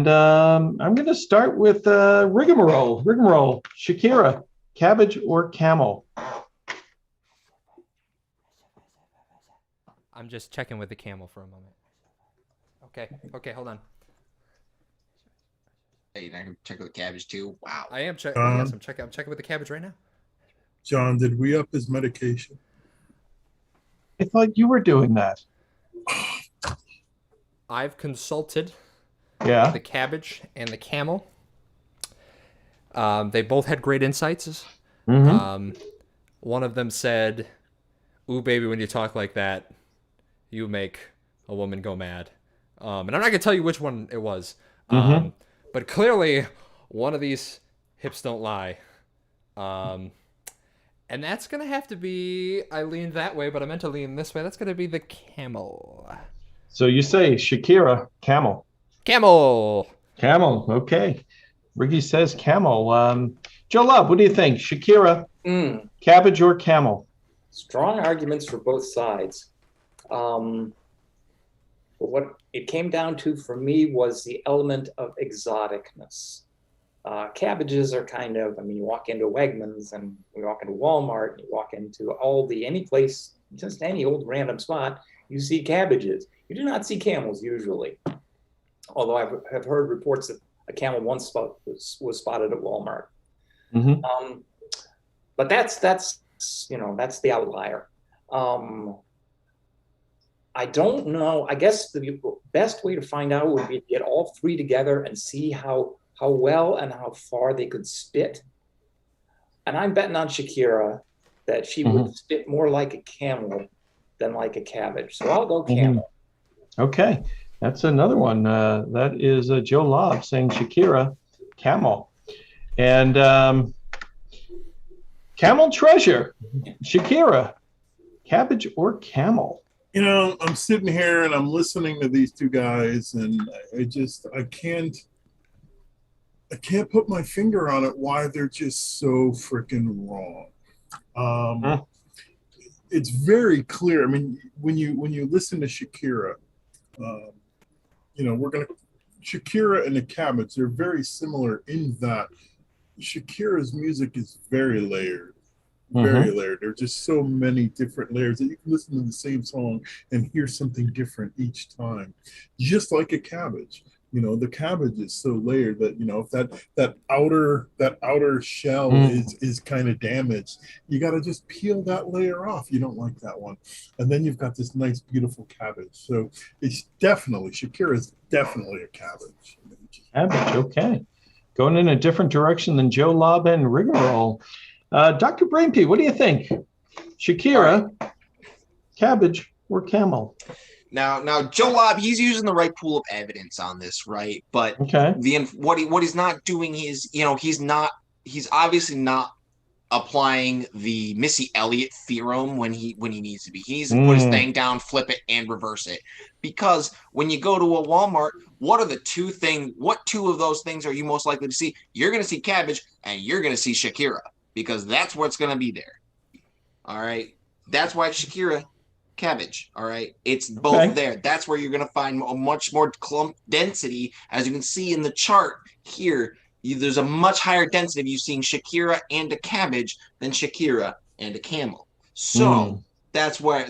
Speaker 1: I'm going to start with Rigamarole. Rigamarole, Shakira, cabbage or camel?
Speaker 3: I'm just checking with the camel for a moment. Okay, hold on.
Speaker 5: Hey, I can check with the cabbage too. Wow.
Speaker 3: I am checking. Yes, I'm checking with the cabbage right now.
Speaker 2: John, did we up his medication?
Speaker 1: I thought you were doing that.
Speaker 3: I've consulted
Speaker 1: Yeah.
Speaker 3: the cabbage and the camel. They both had great insights.
Speaker 1: Mhm.
Speaker 3: One of them said, "Ooh, baby, when you talk like that, you make a woman go mad." And I'm not gonna tell you which one it was. But clearly, one of these hips don't lie. And that's gonna have to be. I leaned that way, but I meant to lean this way. That's gonna be the camel.
Speaker 1: So you say Shakira, camel.
Speaker 3: Camel.
Speaker 1: Camel, okay. Riggy says camel. Joe Lobb, what do you think? Shakira, cabbage or camel?
Speaker 4: Strong arguments for both sides. But what it came down to for me was the element of exoticness. Cabbages are kind of, you walk into Wegmans and we walk into Walmart, and you walk into any place, just any old random spot, you see cabbages. You do not see camels usually. Although I have heard reports that a camel once was spotted at Walmart. But that's the outlier. I don't know. I guess the best way to find out would be to get all three together and see how well and how far they could spit. And I'm betting on Shakira that she would spit more like a camel than like a cabbage. So I'll go camel.
Speaker 1: Okay, that's another one. That is Joe Lobb saying Shakira, camel. And Camel Treasure, Shakira, cabbage or camel?
Speaker 2: I'm sitting here and I'm listening to these two guys, and I can't put my finger on it why they're just so freaking wrong. It's very clear. When you listen to Shakira, Shakira and the Cabbage, they're very similar in that Shakira's music is very layered. Very layered. There are just so many different layers that you can listen to the same song and hear something different each time. Just like a cabbage. The cabbage is so layered that, if that outer shell is kind of damaged, you got to just peel that layer off. You don't like that one. And then you've got this nice, beautiful cabbage. So Shakira is definitely a cabbage.
Speaker 1: Cabbage, okay. Going in a different direction than Joe Lobb and Rigamarole. Dr. Brainpee, what do you think? Shakira, cabbage, or camel?
Speaker 5: Now, Joe Lobb, he's using the right pool of evidence on this, right? But what he's not doing is, he's obviously not applying the Missy Elliott theorem when he needs to be. He needs to put his thing down, flip it, and reverse it. Because when you go to a Walmart, what two of those things are you most likely to see? You're going to see cabbage, and you're going to see Shakira, because that's what's going to be there. All right. That's why Shakira, Cabbage. All right, it's both there. That's where you're going to find a much more clump density, as you can see in the chart here. There's a much higher density of you seeing Shakira and a Cabbage than Shakira and a Camel. So that's where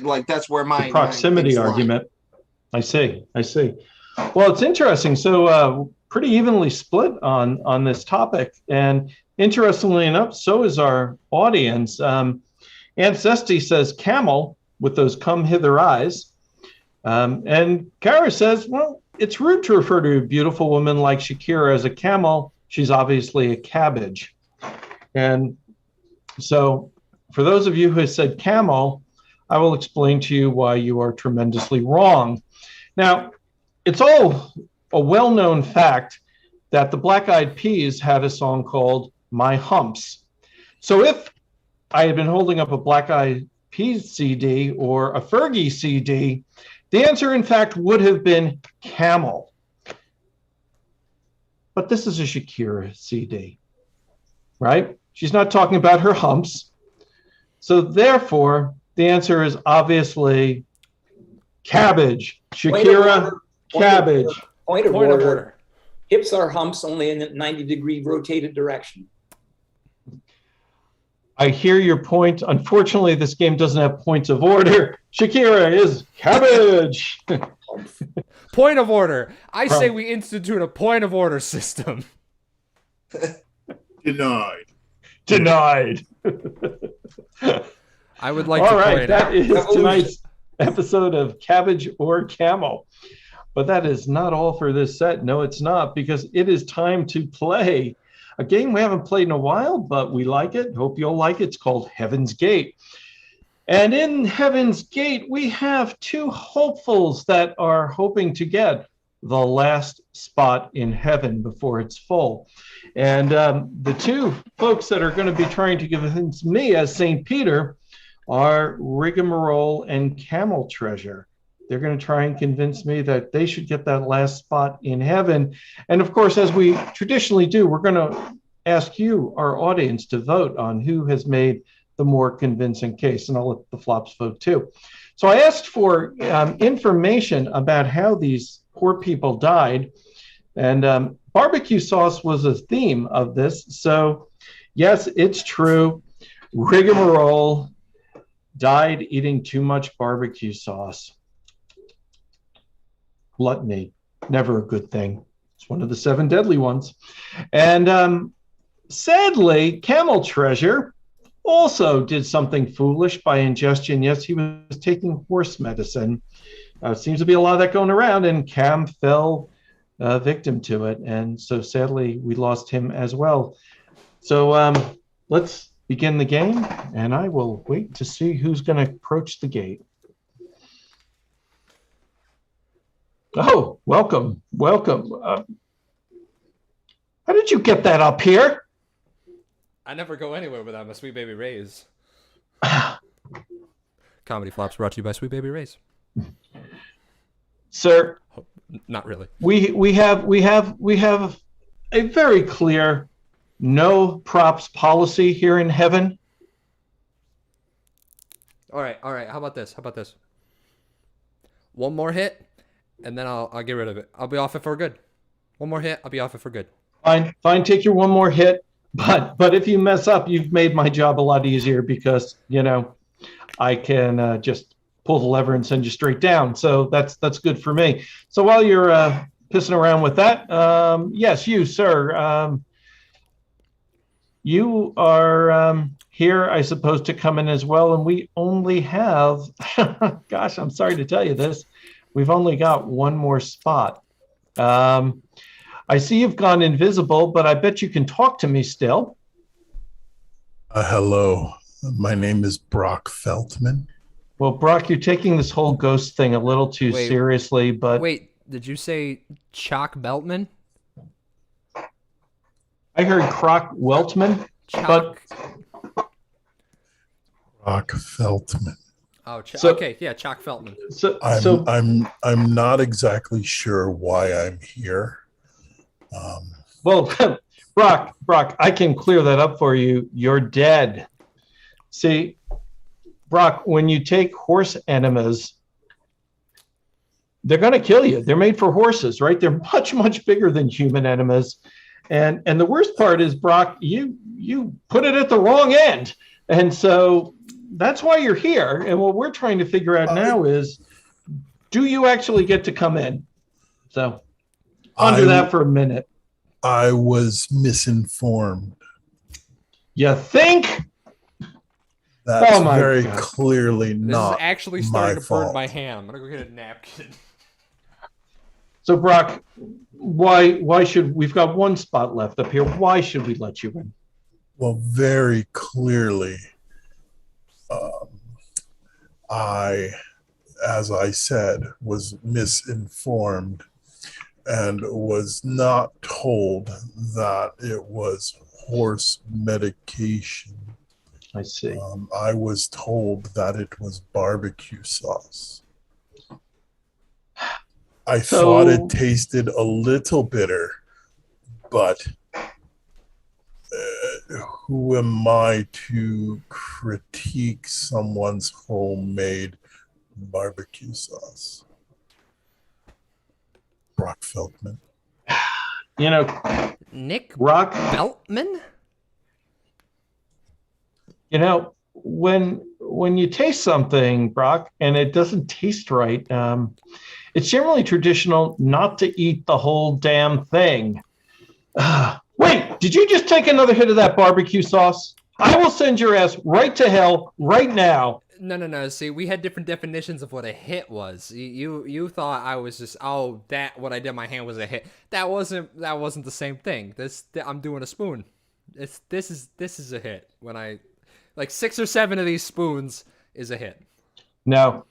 Speaker 5: my
Speaker 1: proximity argument. I see. Well, it's interesting. So pretty evenly split on this topic, and interestingly enough, so is our audience. Ancestry says Camel with those come hither eyes, and Kara says, well, it's rude to refer to a beautiful woman like Shakira as a camel. She's obviously a cabbage. And so for those of you who have said camel, I will explain to you why you are tremendously wrong. Now, it's all a well-known fact that the Black Eyed Peas had a song called My Humps. So if I had been holding up a Black Eyed Peas CD or a Fergie CD, the answer, in fact, would have been Camel. But this is a Shakira CD, right? She's not talking about her humps. So therefore, the answer is obviously Cabbage. Shakira, Cabbage.
Speaker 4: Point of order. Hips are humps only in a 90-degree rotated direction.
Speaker 1: I hear your point. Unfortunately, this game doesn't have points of order. Shakira is Cabbage.
Speaker 3: Point of order. I say we institute a point of order system.
Speaker 2: Denied.
Speaker 3: I would like
Speaker 1: to
Speaker 3: point
Speaker 1: out. That is
Speaker 4: Evolution.
Speaker 1: Tonight's episode of Cabbage or Camel. But that is not all for this set. No, it's not, because it is time to play a game we haven't played in a while, but we like it. Hope you'll like it. It's called Heaven's Gate. And in Heaven's Gate, we have two hopefuls that are hoping to get the last spot in heaven before it's full. And the two folks that are going to be trying to convince me as St. Peter are Rigamarole and Camel Treasure. They're going to try and convince me that they should get that last spot in heaven. And of course, as we traditionally do, we're going to ask you, our audience, to vote on who has made the more convincing case. And I'll let the flops vote too. So I asked for information about how these poor people died. And barbecue sauce was a theme of this. So yes, it's true. Rigamarole died eating too much barbecue sauce. Gluttony, never a good thing. It's one of the 7 deadly ones. And sadly, Camel Treasure also did something foolish by ingestion. Yes, he was taking horse medicine. Seems to be a lot of that going around, and Cam fell victim to it. And so sadly, we lost him as well. So let's begin the game, and I will wait to see who's going to approach the gate. Oh, welcome. How did you get that up here?
Speaker 3: I never go anywhere without my Sweet Baby Ray's. Comedy Flops brought to you by Sweet Baby Ray's.
Speaker 1: Sir,
Speaker 3: not really.
Speaker 1: We have a very clear no props policy here in heaven.
Speaker 3: All right. How about this? One more hit, and then I'll get rid of it. I'll be off it for good. One more hit, I'll be off it for good.
Speaker 1: Fine. Take your one more hit. But if you mess up, you've made my job a lot easier, because, I can just pull the lever and send you straight down. So that's good for me. So while you're pissing around with that, yes, you, sir, you are here, I suppose, to come in as well. And we only have, gosh, I'm sorry to tell you this, we've only got one more spot. I see you've gone invisible, but I bet you can talk to me still.
Speaker 2: Hello, my name is Brock Feltman.
Speaker 1: Well, Brock, you're taking this whole ghost thing a little too seriously, but...
Speaker 3: Wait, did you say Chalk Beltman?
Speaker 1: I heard Croc Weltman, but...
Speaker 2: Brock Feltman.
Speaker 3: Oh,
Speaker 1: So-
Speaker 3: okay, yeah, Chalk Feltman.
Speaker 2: I'm not exactly sure why I'm here.
Speaker 1: Well, Brock, I can clear that up for you. You're dead. See, Brock, when you take horse enemas, they're going to kill you. They're made for horses, right? They're much, much bigger than human enemas. And the worst part is, Brock, you put it at the wrong end. And so that's why you're here. And what we're trying to figure out now is, do you actually get to come in? So ponder that for a minute.
Speaker 2: I was misinformed.
Speaker 1: You think?
Speaker 2: That's
Speaker 1: Oh my
Speaker 2: very
Speaker 1: God.
Speaker 2: clearly
Speaker 3: This
Speaker 2: not
Speaker 3: is actually starting
Speaker 2: my
Speaker 3: to burn
Speaker 2: fault.
Speaker 3: my hand. I'm gonna go get a napkin.
Speaker 1: So Brock, why should we've got one spot left up here? Why should we let you in?
Speaker 2: Well, very clearly, as I said, was misinformed and was not told that it was horse medication.
Speaker 1: I see.
Speaker 2: I was told that it was barbecue sauce. I thought it tasted a little bitter, but who am I to critique someone's homemade barbecue sauce? Brock Feldman.
Speaker 1: You know,
Speaker 3: Nick
Speaker 1: Brock,
Speaker 3: Beltman?
Speaker 1: you know, when you taste something, Brock, and it doesn't taste right, it's generally traditional not to eat the whole damn thing. Wait, did you just take another hit of that barbecue sauce? I will send your ass right to hell right now.
Speaker 3: No. See, we had different definitions of what a hit was. You thought I was just that what I did in my hand was a hit. That wasn't the same thing. I'm doing a spoon. This is a hit. When I like 6 or 7 of these spoons is a hit.
Speaker 1: No,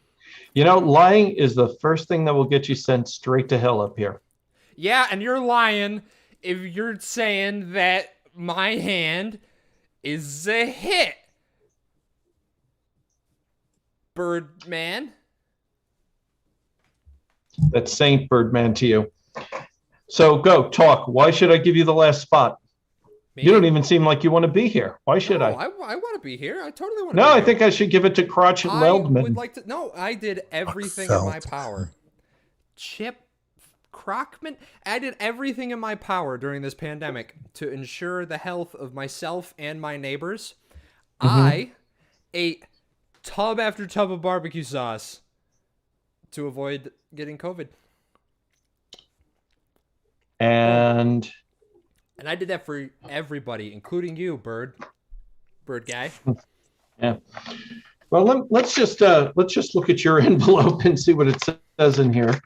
Speaker 1: you know, lying is the first thing that will get you sent straight to hell up here.
Speaker 3: Yeah, and you're lying if you're saying that my hand is a hit. Birdman.
Speaker 1: That's Saint Birdman to you. So go talk. Why should I give you the last spot?
Speaker 3: Me?
Speaker 1: You don't even seem like you want to be here. Why should
Speaker 3: No,
Speaker 1: I?
Speaker 3: I want to be here. I totally want to
Speaker 1: No,
Speaker 3: be
Speaker 1: I
Speaker 3: here.
Speaker 1: think I should give it to Crotch
Speaker 3: I
Speaker 1: Leldman.
Speaker 3: would like to. No, I did everything in my power. Chip Crockman? I did everything in my power during this pandemic to ensure the health of myself and my neighbors. I ate tub after tub of barbecue sauce to avoid getting COVID.
Speaker 1: And
Speaker 3: I did that for everybody, including you, Bird guy.
Speaker 1: yeah. Well, let's just look at your envelope and see what it says in here.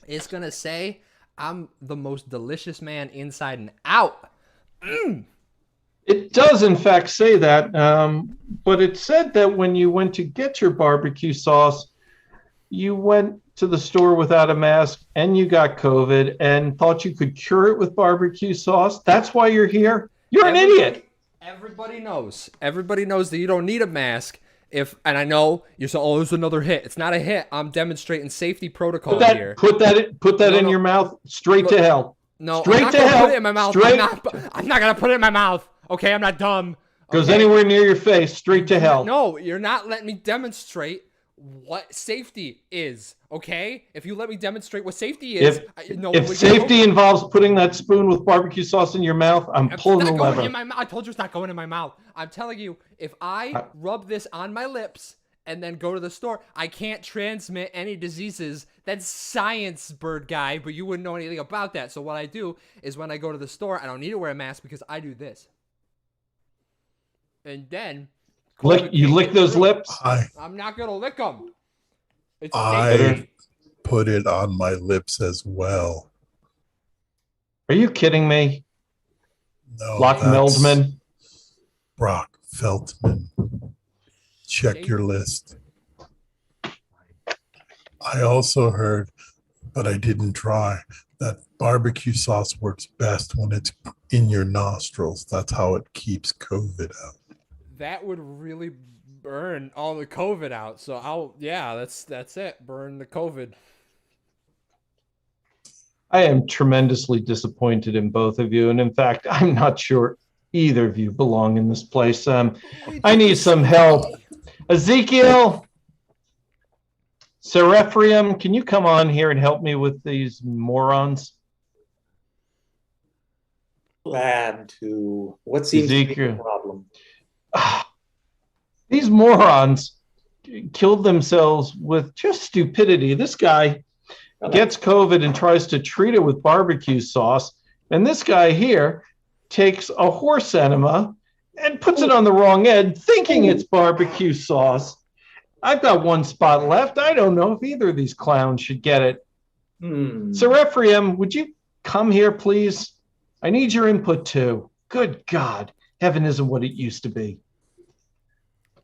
Speaker 3: It's gonna say I'm the most delicious man inside and out.
Speaker 1: It does, in fact, say that. But it said that when you went to get your barbecue sauce, you went to the store without a mask and you got COVID and thought you could cure it with barbecue sauce. That's why you're here. You're an idiot.
Speaker 3: Everybody knows. Everybody knows that you don't need a mask. And I know you're saying, "Oh, there's another hit." It's not a hit. I'm demonstrating safety protocol here.
Speaker 1: Put that in your mouth. Straight to hell.
Speaker 3: No,
Speaker 1: Straight
Speaker 3: I'm not
Speaker 1: to
Speaker 3: gonna
Speaker 1: hell.
Speaker 3: put it in my mouth.
Speaker 1: Straight.
Speaker 3: I'm not gonna put it in my mouth. Okay, I'm not dumb.
Speaker 1: Goes
Speaker 3: Okay?
Speaker 1: anywhere near your face. Straight to hell.
Speaker 3: No, you're not letting me demonstrate what safety is. Okay, if you let me demonstrate what safety is,
Speaker 1: If safety involves putting that spoon with barbecue sauce in your mouth, I'm pulling the lever.
Speaker 3: I told you it's not going in my mouth. I'm telling you, if I rub this on my lips and then go to the store, I can't transmit any diseases. That's science, bird guy, but you wouldn't know anything about that. So what I do is when I go to the store, I don't need to wear a mask because I do this. And then
Speaker 1: You lick those lips?
Speaker 3: I'm not going to lick them. It's
Speaker 2: I put it on my lips as well.
Speaker 1: Are you kidding me?
Speaker 2: No,
Speaker 1: Brock
Speaker 2: that's
Speaker 1: Meldman?
Speaker 2: Brock Feldman. Check your list. I also heard, but I didn't try, that barbecue sauce works best when it's in your nostrils. That's how it keeps COVID out.
Speaker 3: That would really burn all the COVID out. So that's it. Burn the COVID.
Speaker 1: I am tremendously disappointed in both of you. And in fact, I'm not sure either of you belong in this place. I need some help. Ezekiel, Sir Ephraim, can you come on here and help me with these morons?
Speaker 4: Glad to. What seems to be the problem?
Speaker 1: These morons killed themselves with just stupidity. This guy gets COVID and tries to treat it with barbecue sauce. And this guy here takes a horse enema and puts it on the wrong end, thinking it's barbecue sauce. I've got one spot left. I don't know if either of these clowns should get it. Sir Ephraim, would you come here, please? I need your input too. Good God, heaven isn't what it used to be.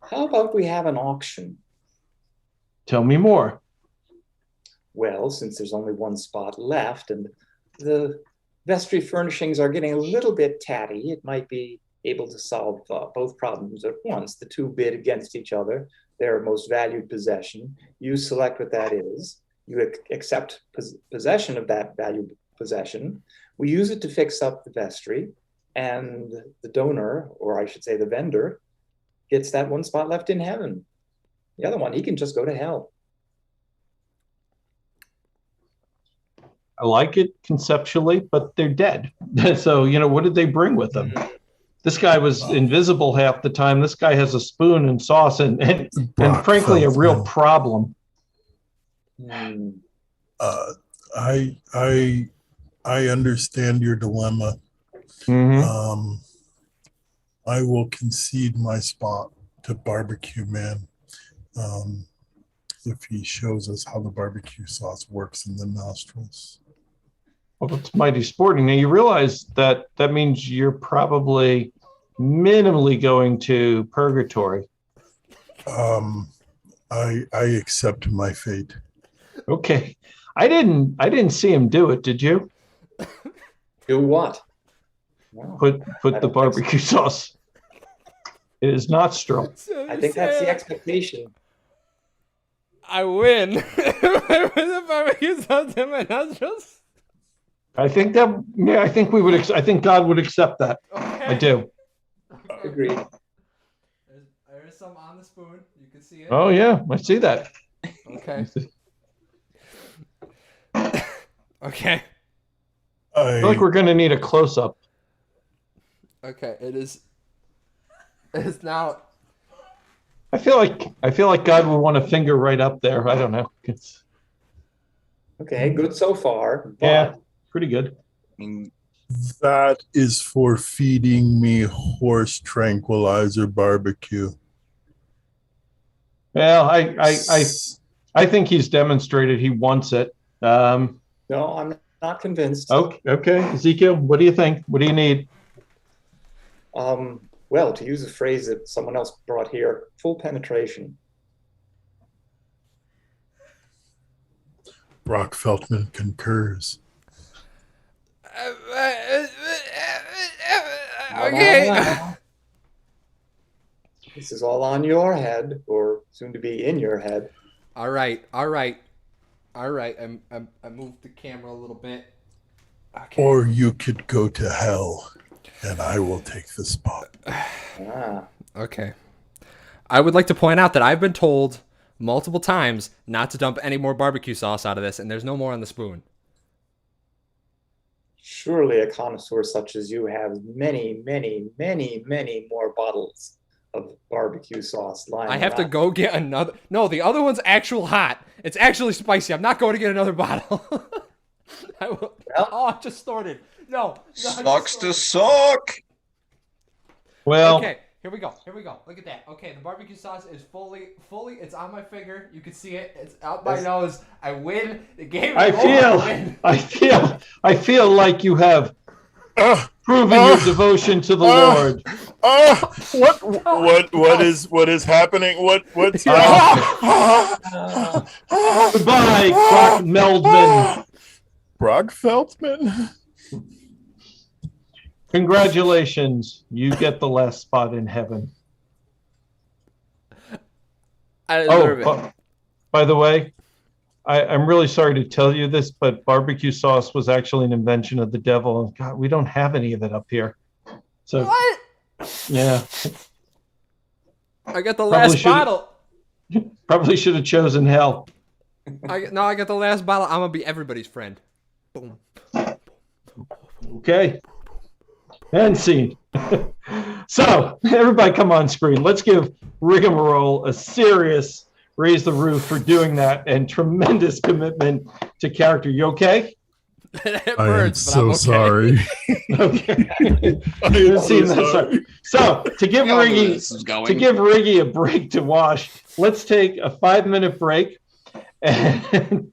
Speaker 4: How about we have an auction?
Speaker 1: Tell me more.
Speaker 4: Well, since there's only one spot left and the vestry furnishings are getting a little bit tatty, it might be able to solve both problems at once. The two bid against each other, their most valued possession. You select what that is. You accept possession of that valued possession. We use it to fix up the vestry, and the donor, or I should say the vendor, gets that one spot left in heaven. The other one, he can just go to hell.
Speaker 1: I like it conceptually, but they're dead. So, what did they bring with them? This guy was invisible half the time. This guy has a spoon and sauce and frankly, a real problem.
Speaker 2: I understand your dilemma. I will concede my spot to Barbecue Man if he shows us how the barbecue sauce works in the nostrils.
Speaker 1: Well, it's mighty sporting. Now, you realize that means you're probably minimally going to purgatory.
Speaker 2: I accept my fate.
Speaker 1: Okay. I didn't see him do it, did you?
Speaker 4: Do what?
Speaker 1: Put the barbecue sauce. It is not strong.
Speaker 4: I think that's the expectation.
Speaker 3: I win. I put the barbecue sauce in my nostrils.
Speaker 1: I think God would accept that.
Speaker 3: Okay.
Speaker 1: I do.
Speaker 4: Agreed.
Speaker 3: There's some on the spoon. You can see it.
Speaker 1: Oh yeah, I see that.
Speaker 3: Okay. Okay.
Speaker 1: I feel like we're gonna need a close-up.
Speaker 3: Okay, it is now.
Speaker 1: I feel like God would want a finger right up there. I don't know.
Speaker 4: Okay, good so far.
Speaker 1: Yeah, pretty good.
Speaker 2: That is for feeding me horse tranquilizer barbecue.
Speaker 1: Well, I think he's demonstrated he wants it.
Speaker 4: No, I'm not convinced.
Speaker 1: Okay, Ezekiel, what do you think? What do you need?
Speaker 4: Well, to use a phrase that someone else brought here, full penetration.
Speaker 2: Brock Feltman concurs.
Speaker 3: Okay.
Speaker 4: This is all on your head, or soon to be in your head.
Speaker 3: All right. I moved the camera a little bit. Okay.
Speaker 2: Or you could go to hell, and I will take the spot.
Speaker 3: Okay. I would like to point out that I've been told multiple times not to dump any more barbecue sauce out of this, and there's no more on the spoon.
Speaker 4: Surely a connoisseur such as you has many, many, many, many more bottles of barbecue sauce lying
Speaker 3: I have
Speaker 4: around.
Speaker 3: to go get another. No, the other one's actual hot. It's actually spicy. I'm not going to get another bottle. I will.
Speaker 4: Well,
Speaker 3: Oh, I just started. No.
Speaker 5: Sucks to suck.
Speaker 1: Well,
Speaker 3: Okay, here we go. Look at that. Okay, the barbecue sauce is fully, it's on my finger. You can see it. It's out my nose. I win. The game is over.
Speaker 1: I feel like you have proven your devotion to the Lord.
Speaker 2: What is happening? What's
Speaker 1: Goodbye, Brock Meldman.
Speaker 2: Brock Feltman?
Speaker 1: Congratulations, you get the last spot in heaven.
Speaker 3: I deserve it.
Speaker 1: By the way, I'm really sorry to tell you this, but barbecue sauce was actually an invention of the devil. God, we don't have any of it up here. So
Speaker 3: What?
Speaker 1: yeah,
Speaker 3: I got the last bottle.
Speaker 1: Probably should have chosen hell.
Speaker 3: I got the last bottle. I'm gonna be everybody's friend. Boom.
Speaker 1: Okay. And scene. So, everybody come on screen. Let's give Rigamarole a serious raise the roof for doing that and tremendous commitment to character. You okay?
Speaker 3: It
Speaker 2: I am
Speaker 3: hurts, but
Speaker 2: so
Speaker 3: I'm okay.
Speaker 2: sorry.
Speaker 1: Okay.
Speaker 2: I am so sorry.
Speaker 1: So, to give
Speaker 5: We all know where
Speaker 1: Riggy
Speaker 5: this is going.
Speaker 1: to give Riggy a break to wash, let's take a 5-minute break and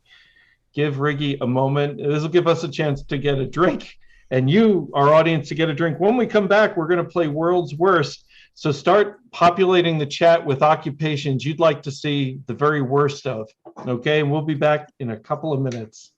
Speaker 1: give Riggy a moment. This will give us a chance to get a drink and you, our audience, to get a drink. When we come back, we're going to play World's Worst. So start populating the chat with occupations you'd like to see the very worst of. Okay, and we'll be back in a couple of minutes.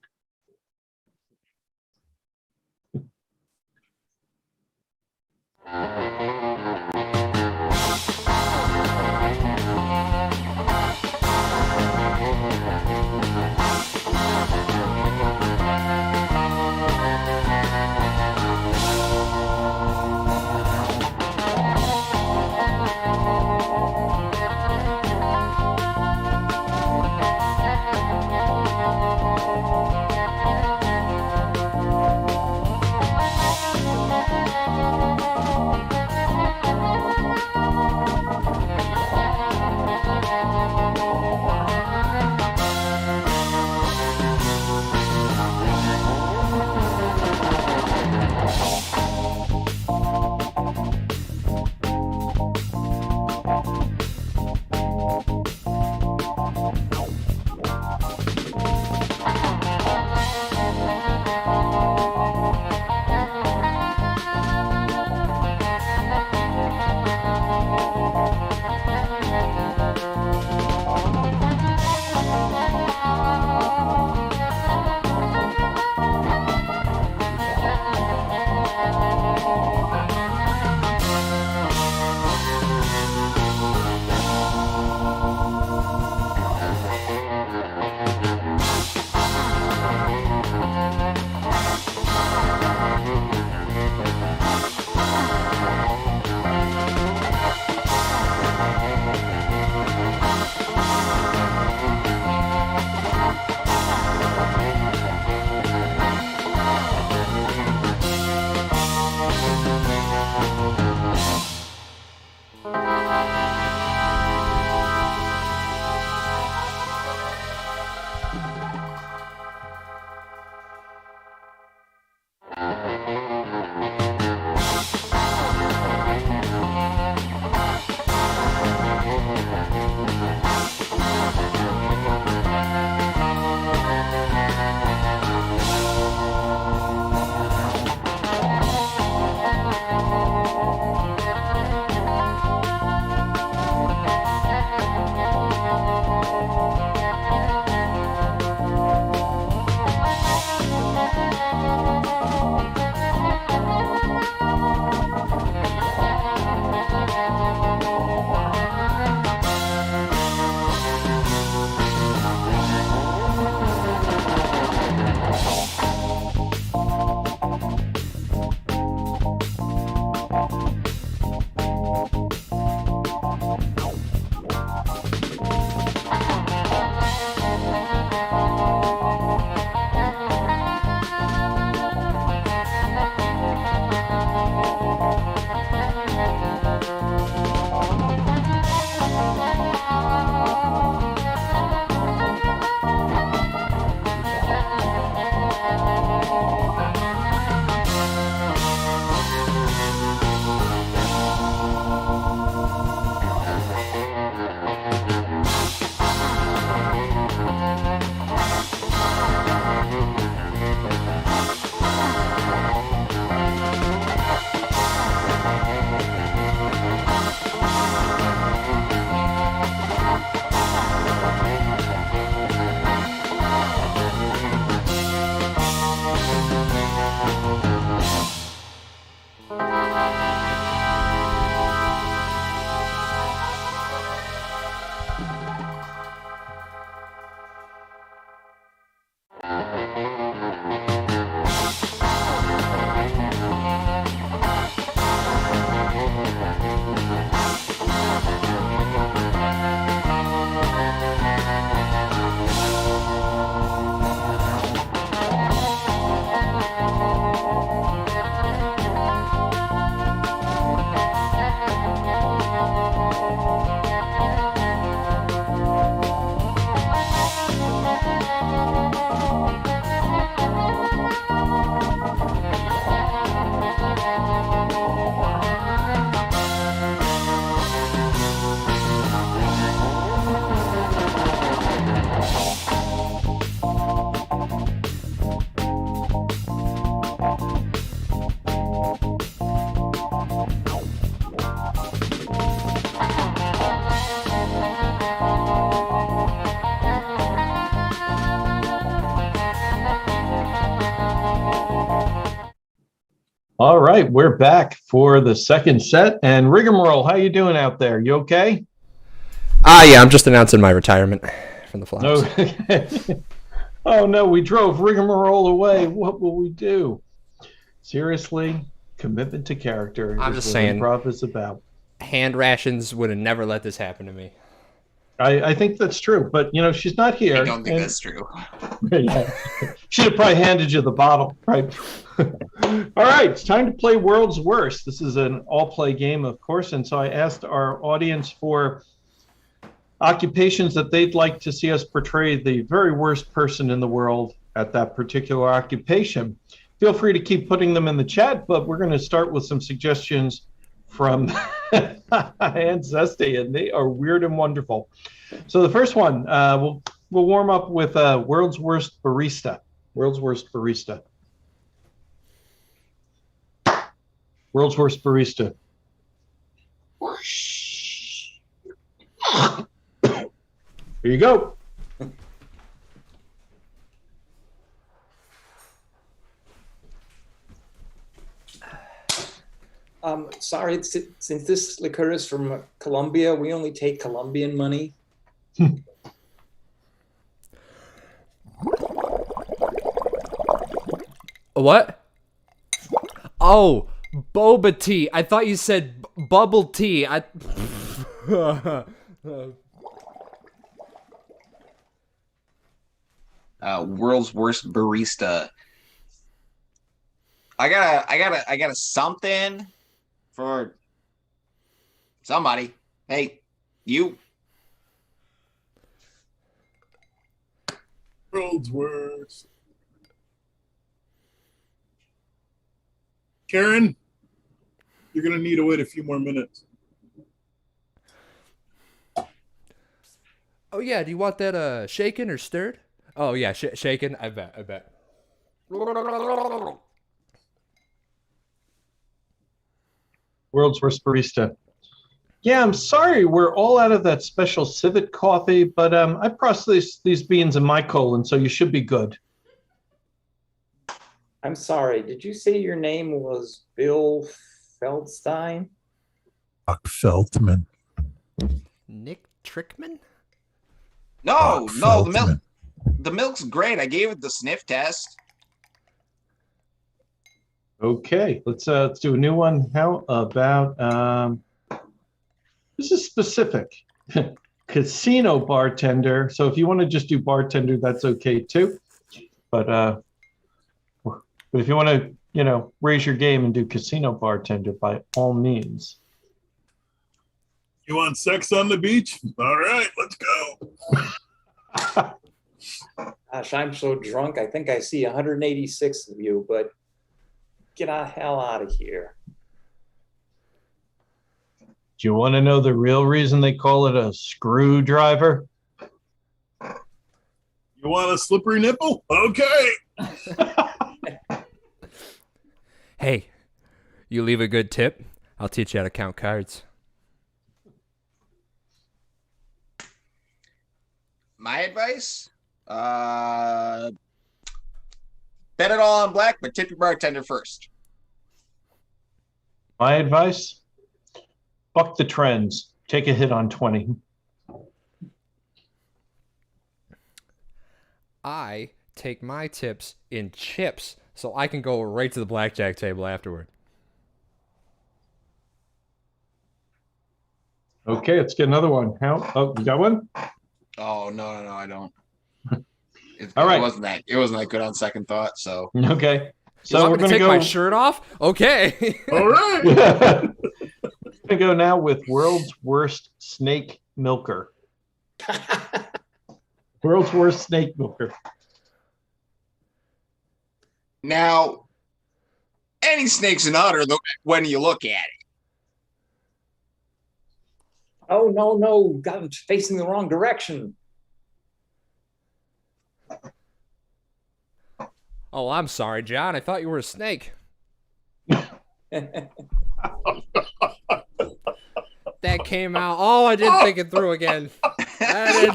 Speaker 1: All right, we're back for the second set. And Rigamarole, how you doing out there? You okay?
Speaker 3: Yeah, I'm just announcing my retirement from the flops.
Speaker 1: No. Oh no, we drove Rigamarole away. What will we do? Seriously, commitment to character.
Speaker 3: I'm
Speaker 1: is
Speaker 3: just
Speaker 1: what
Speaker 3: saying.
Speaker 1: Improv is about.
Speaker 3: Hand rations would have never let this happen to me.
Speaker 1: I think that's true, but she's not here.
Speaker 5: I don't think that's true.
Speaker 1: Yeah. Should have probably handed you the bottle, right? All right, it's time to play World's Worst. This is an all-play game, of course, and so I asked our audience for occupations that they'd like to see us portray the very worst person in the world at that particular occupation. Feel free to keep putting them in the chat, but we're going to start with some suggestions from Ancestry, and they are weird and wonderful. So the first one, we'll warm up with World's Worst Barista. World's Worst Barista. World's Worst Barista. Here you go.
Speaker 4: Sorry, since this liqueur is from Colombia, we only take Colombian money.
Speaker 3: What? Oh, boba tea. I thought you said bubble tea.
Speaker 5: World's worst barista. I got a something for somebody. Hey, you.
Speaker 2: World's worst. Karen, you're going to need to wait a few more minutes.
Speaker 3: Oh yeah, do you want that shaken or stirred? Oh yeah, shaken. I bet.
Speaker 1: World's Worst Barista. Yeah, I'm sorry, we're all out of that special civet coffee, but I processed these beans in my colon, so you should be good.
Speaker 4: I'm sorry, did you say your name was Bill Feldstein?
Speaker 2: Feldman.
Speaker 3: Nick Trickman?
Speaker 5: No, the milk's great. I gave it the sniff test.
Speaker 1: Okay, let's do a new one. How about this is specific. Casino bartender. So if you want to just do bartender, that's okay too. But if you want to, raise your game and do casino bartender, by all means.
Speaker 2: You want sex on the beach? All right, let's go.
Speaker 4: Gosh, I'm so drunk. I think I see 186 of you, but get the hell out of here.
Speaker 1: Do you want to know the real reason they call it a screwdriver?
Speaker 2: You want a slippery nipple? Okay.
Speaker 3: Hey, you leave a good tip, I'll teach you how to count cards.
Speaker 5: My advice? Bet it all on black, but tip your bartender first.
Speaker 1: My advice? Buck the trends. Take a hit on 20.
Speaker 3: I take my tips in chips so I can go right to the blackjack table afterward.
Speaker 1: Okay, let's get another one. Oh, you got one?
Speaker 5: Oh no, I don't.
Speaker 1: All right.
Speaker 5: It wasn't that good on second thought. So
Speaker 1: Okay. So
Speaker 3: You want
Speaker 1: we're
Speaker 3: me to
Speaker 1: going to
Speaker 3: take
Speaker 1: go.
Speaker 3: my shirt off? Okay.
Speaker 2: All right.
Speaker 1: We're going to go now with World's Worst Snake Milker. World's Worst Snake Milker.
Speaker 5: now, any snake's an otter when you look at it.
Speaker 4: Oh, no, got him facing the wrong direction.
Speaker 3: Oh, I'm sorry, John. I thought you were a snake. That came out. Oh, I didn't think it through again. I'm
Speaker 5: I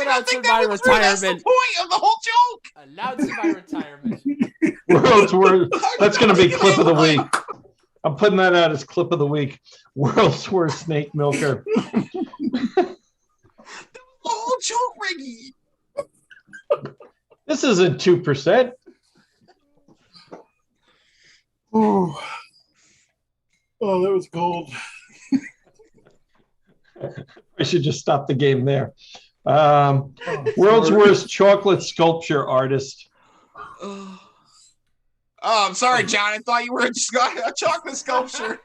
Speaker 3: announcing my
Speaker 5: think that was true. That's the
Speaker 3: retirement.
Speaker 5: point of the whole joke.
Speaker 3: Announce my retirement.
Speaker 1: World's worst. That's going to be clip of the week. I'm putting that out as clip of the week. World's worst snake milker.
Speaker 5: Oh, choke Riggy.
Speaker 1: This isn't 2%.
Speaker 2: Oh, oh, that was cold.
Speaker 1: I should just stop the game there. World's worst chocolate sculpture artist.
Speaker 5: Oh, I'm sorry, John. I thought you were a chocolate sculpture.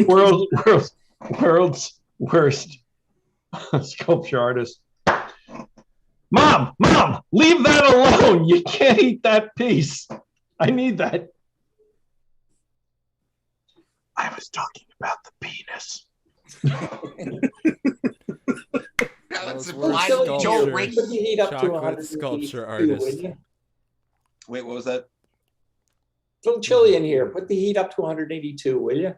Speaker 1: World's worst sculpture artist. Mom, leave that alone. You can't eat that piece. I need that. I was talking about the penis.
Speaker 5: That's a
Speaker 3: World's
Speaker 5: blind
Speaker 3: worst
Speaker 5: Joe
Speaker 3: sculpture.
Speaker 5: Riggy.
Speaker 4: Put the heat up to
Speaker 3: Chocolate
Speaker 4: 182,
Speaker 3: sculpture
Speaker 4: would
Speaker 3: artist.
Speaker 4: you?
Speaker 5: Wait, what was that?
Speaker 4: It's a little chilly in here. Put the heat up to 182, will you?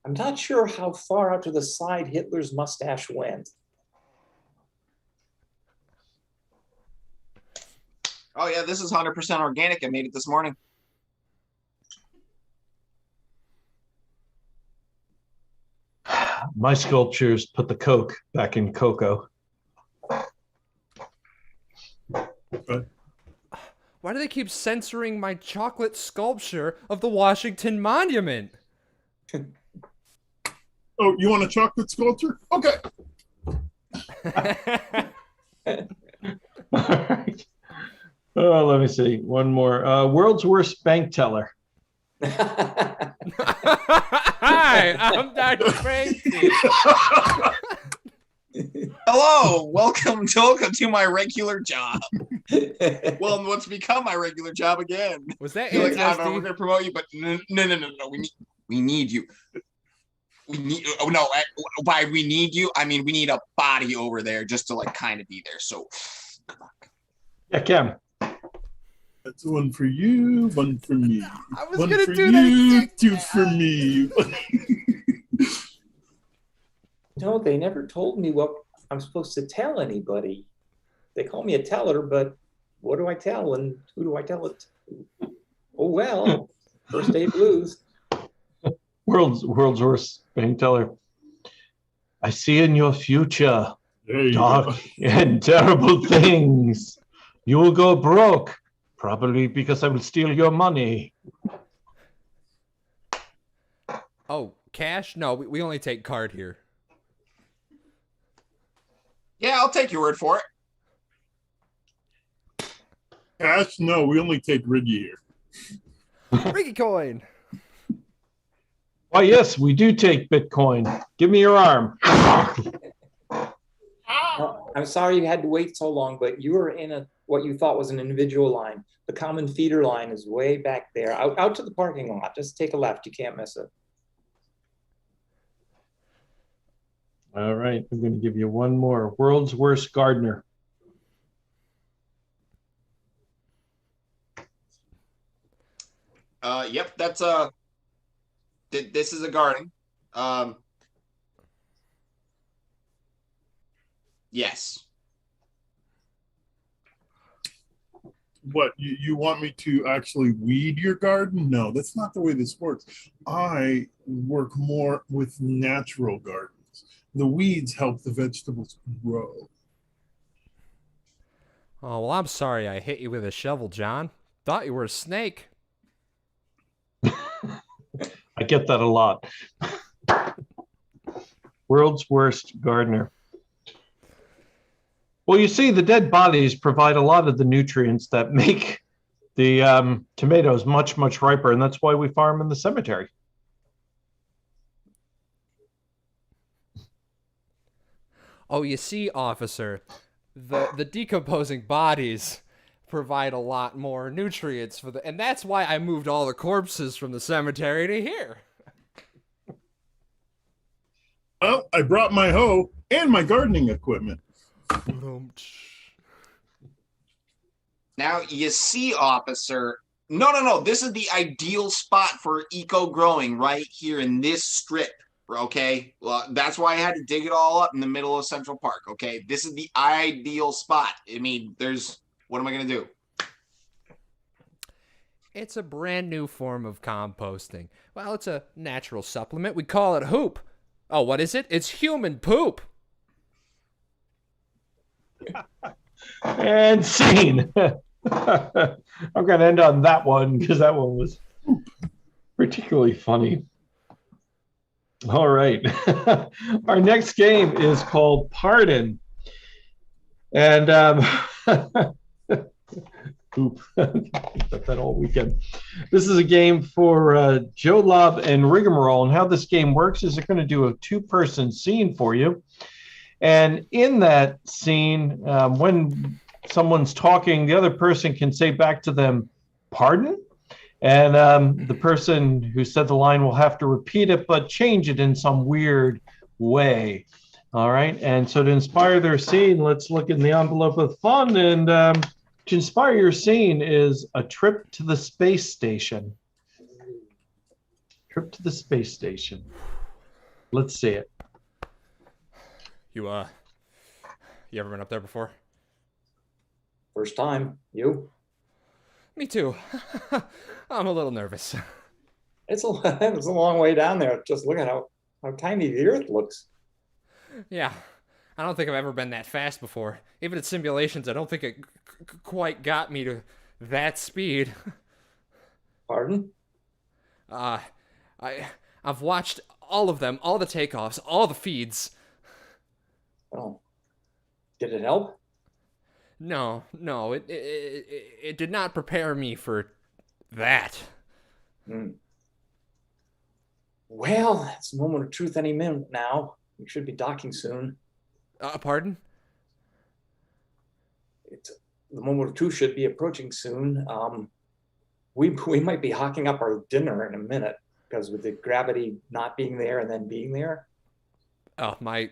Speaker 4: I'm not sure how far out to the side Hitler's mustache went.
Speaker 5: Oh yeah, this is 100% organic. I made it this morning.
Speaker 1: My sculptures put the Coke back in cocoa.
Speaker 3: Why do they keep censoring my chocolate sculpture of the Washington Monument?
Speaker 2: Oh, you want a chocolate sculpture? Okay.
Speaker 1: All right. Oh, let me see. One more. World's worst bank teller.
Speaker 3: Hi, I'm Dr. Brainpee.
Speaker 5: Hello, welcome to my regular job. Well, what's become my regular job again?
Speaker 3: Was that
Speaker 5: You're like, I don't know, we're
Speaker 3: Anthony?
Speaker 5: gonna promote you, but no. We need you. We need. Oh no, by we need you, I mean we need a body over there just to like kind of be there. So, good luck.
Speaker 1: Yeah, Cam.
Speaker 2: That's one for you, one for me.
Speaker 3: I was
Speaker 2: One
Speaker 3: gonna
Speaker 2: for
Speaker 3: do that
Speaker 2: you,
Speaker 3: exact-
Speaker 2: two for me.
Speaker 4: No, they never told me what I'm supposed to tell anybody. They call me a teller, but what do I tell and who do I tell it to? Oh, well, first day blues.
Speaker 1: World's worst bank teller. I see in your future
Speaker 2: There you
Speaker 1: dark
Speaker 2: go.
Speaker 1: and terrible things. You will go broke, probably because I will steal your money.
Speaker 3: Oh, cash? No, we only take card here.
Speaker 5: Yeah, I'll take your word for it.
Speaker 2: Cash? No, we only take Riggy here.
Speaker 3: Ricky coin.
Speaker 1: Why, yes, we do take Bitcoin. Give me your arm.
Speaker 4: I'm sorry you had to wait so long, but you were in what you thought was an individual line. The common feeder line is way back there, out to the parking lot. Just take a left. You can't miss it.
Speaker 1: All right, I'm going to give you one more. World's worst gardener.
Speaker 5: Yep, that's this is a garden. Yes.
Speaker 2: What, you want me to actually weed your garden? No, that's not the way this works. I work more with natural gardens. The weeds help the vegetables grow.
Speaker 3: Oh, well, I'm sorry I hit you with a shovel, John. Thought you were a snake.
Speaker 1: I get that a lot. World's worst gardener. Well, you see, the dead bodies provide a lot of the nutrients that make the tomatoes much, much riper, and that's why we farm in the cemetery.
Speaker 3: Oh, you see, officer, the decomposing bodies provide a lot more nutrients for and that's why I moved all the corpses from the cemetery to here.
Speaker 2: Well, I brought my hoe and my gardening equipment.
Speaker 5: Now Now you see, officer. No. This is the ideal spot for eco growing right here in this strip. Okay. Well, that's why I had to dig it all up in the middle of Central Park. Okay. This is the ideal spot. I mean, what am I going to do?
Speaker 3: It's a brand new form of composting. Well, it's a natural supplement. We call it hoop. Oh, what is it? It's human poop.
Speaker 1: And scene. I'm going to end on that one because that one was particularly funny. All right. Our next game is called Pardon. And poop. Got that all weekend. This is a game for Joe, Lobb, and Rigamarole. And how this game works is they're going to do a two-person scene for you. And in that scene, when someone's talking, the other person can say back to them, pardon? And the person who said the line will have to repeat it, but change it in some weird way. All right. And so to inspire their scene, let's look in the envelope of fun. And to inspire your scene is a trip to the space station. Trip to the space station. Let's see it.
Speaker 3: You ever been up there before?
Speaker 4: First time. You?
Speaker 3: Me too. I'm a little nervous.
Speaker 4: It's a long way down there. Just look at how tiny the Earth looks.
Speaker 3: Yeah. I don't think I've ever been that fast before. Even at simulations, I don't think it quite got me to that speed.
Speaker 4: Pardon?
Speaker 3: I've watched all of them, all the takeoffs, all the feeds.
Speaker 4: Oh. Did it help?
Speaker 3: No, it did not prepare me for that.
Speaker 4: Well, it's a moment of truth any minute now. We should be docking soon.
Speaker 3: Pardon?
Speaker 4: The moment of truth should be approaching soon. We might be hocking up our dinner in a minute because with the gravity not being there and then being there.
Speaker 3: Oh, my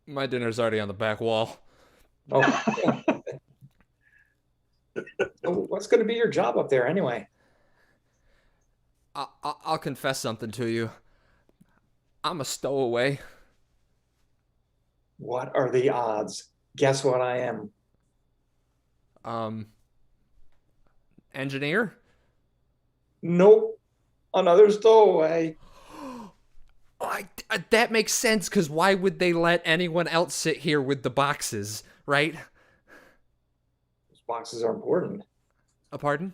Speaker 3: dinner's already on the back wall.
Speaker 4: Oh. So what's going to be your job up there anyway?
Speaker 3: I'll confess something to you. I'm a stowaway.
Speaker 4: What are the odds? Guess what I am?
Speaker 3: Engineer?
Speaker 4: Nope. Another stowaway.
Speaker 3: That makes sense, because why would they let anyone else sit here with the boxes, right?
Speaker 4: Those boxes are important.
Speaker 3: Pardon?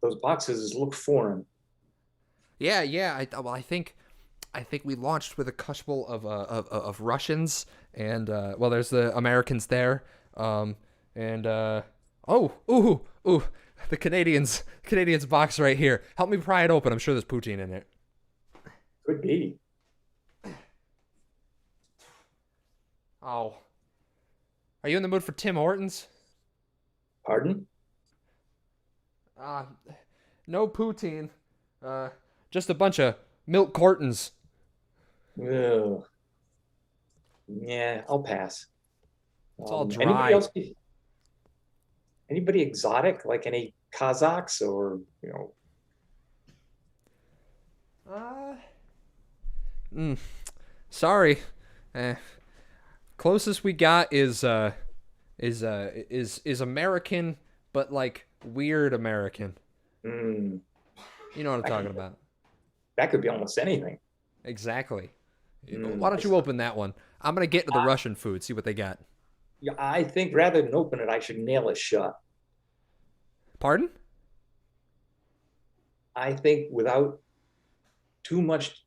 Speaker 4: Those boxes look foreign.
Speaker 3: Yeah. I think we launched with a couple of Russians, and there's the Americans there, the Canadians box right here. Help me pry it open. I'm sure there's poutine in it.
Speaker 4: Could be.
Speaker 3: Oh. Are you in the mood for Tim Hortons?
Speaker 4: Pardon?
Speaker 3: No poutine. Just a bunch of milk cartons.
Speaker 4: Ugh. Yeah, I'll pass.
Speaker 3: It's all dry.
Speaker 4: Anybody exotic, like any Kazakhs or,
Speaker 3: Sorry. Closest we got is American, but like weird American. You know what I'm talking about.
Speaker 4: That could be almost anything.
Speaker 3: Exactly. Why don't you open that one? I'm going to get to the Russian food, see what they got.
Speaker 4: Yeah, I think rather than open it, I should nail it shut.
Speaker 3: Pardon?
Speaker 4: I think without too much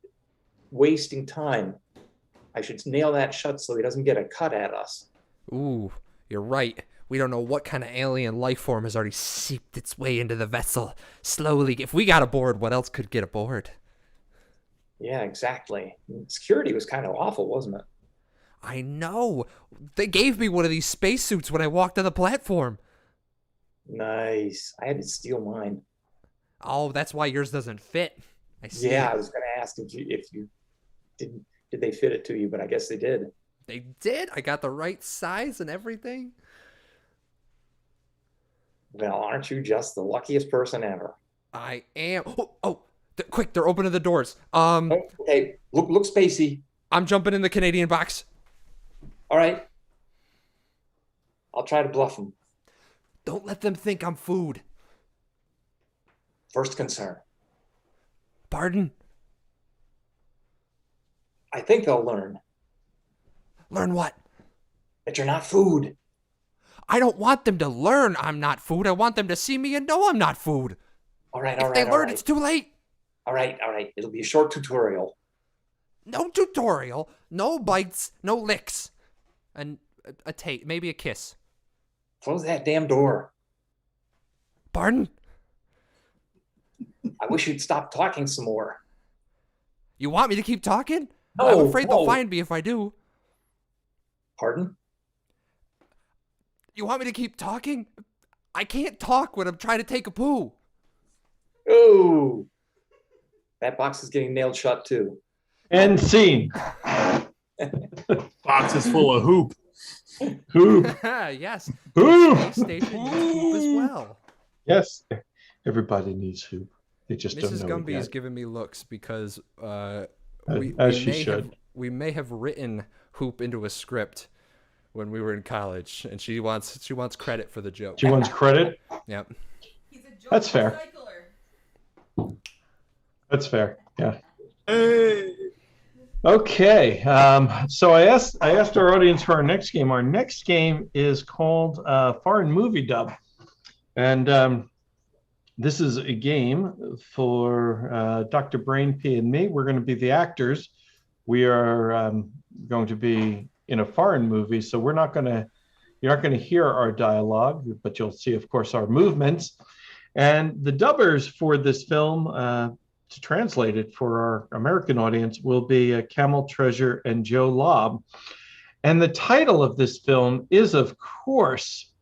Speaker 4: wasting time, I should nail that shut so he doesn't get a cut at us.
Speaker 3: Ooh, you're right. We don't know what kind of alien life form has already seeped its way into the vessel. Slowly. If we got aboard, what else could get aboard?
Speaker 4: Yeah, exactly. Security was kind of awful, wasn't it?
Speaker 3: I know. They gave me one of these spacesuits when I walked on the platform.
Speaker 4: Nice. I had to steal mine.
Speaker 3: Oh, that's why yours doesn't fit. I see.
Speaker 4: Yeah, I was going to ask if you did they fit it to you, but I guess they did.
Speaker 3: They did. I got the right size and everything.
Speaker 4: Well, aren't you just the luckiest person ever?
Speaker 3: I am. Quick, they're opening the doors.
Speaker 4: Okay, look spacey.
Speaker 3: I'm jumping in the Canadian box.
Speaker 4: All right. I'll try to bluff them.
Speaker 3: Don't let them think I'm food.
Speaker 4: First concern.
Speaker 3: Pardon?
Speaker 4: I think they'll learn
Speaker 3: Learn what?
Speaker 4: that you're not food.
Speaker 3: I don't want them to learn I'm not food. I want them to see me and know I'm not food.
Speaker 4: All right,
Speaker 3: If they learn, it's too late.
Speaker 4: All right. It'll be a short tutorial.
Speaker 3: No tutorial, no bites, no licks, and a taste, maybe a kiss.
Speaker 4: Close that damn door.
Speaker 3: Pardon?
Speaker 4: I wish you'd stop talking some more.
Speaker 3: You want me to keep talking?
Speaker 4: No,
Speaker 3: I'm afraid they'll
Speaker 4: no.
Speaker 3: find me if I do.
Speaker 4: Pardon?
Speaker 3: You want me to keep talking? I can't talk when I'm trying to take a poo.
Speaker 4: Oh, that box is getting nailed shut too.
Speaker 1: End scene.
Speaker 2: Box is full of hoop.
Speaker 1: Hoop.
Speaker 3: Yes.
Speaker 1: Hoop.
Speaker 3: Space station needs poop as well.
Speaker 1: Yes. Everybody needs hoop. They just
Speaker 3: Mrs.
Speaker 1: don't know
Speaker 3: Gumby
Speaker 1: it
Speaker 3: is
Speaker 1: yet.
Speaker 3: giving me looks because
Speaker 1: As she should.
Speaker 3: we may have written hoop into a script when we were in college, and she wants credit for the joke.
Speaker 1: She wants credit.
Speaker 3: Yep.
Speaker 1: That's fair. That's fair. Yeah.
Speaker 2: Hey.
Speaker 1: Okay. So I asked our audience for our next game. Our next game is called Foreign Movie Dub, and this is a game for Dr. Brainpee and me. We're going to be the actors. We are going to be in a foreign movie, so you're not going to hear our dialogue, but you'll see, of course, our movements. And the dubbers for this film, to translate it for our American audience, will be Camel, Treasure, and Joe Lobb. And the title of this film is, of course,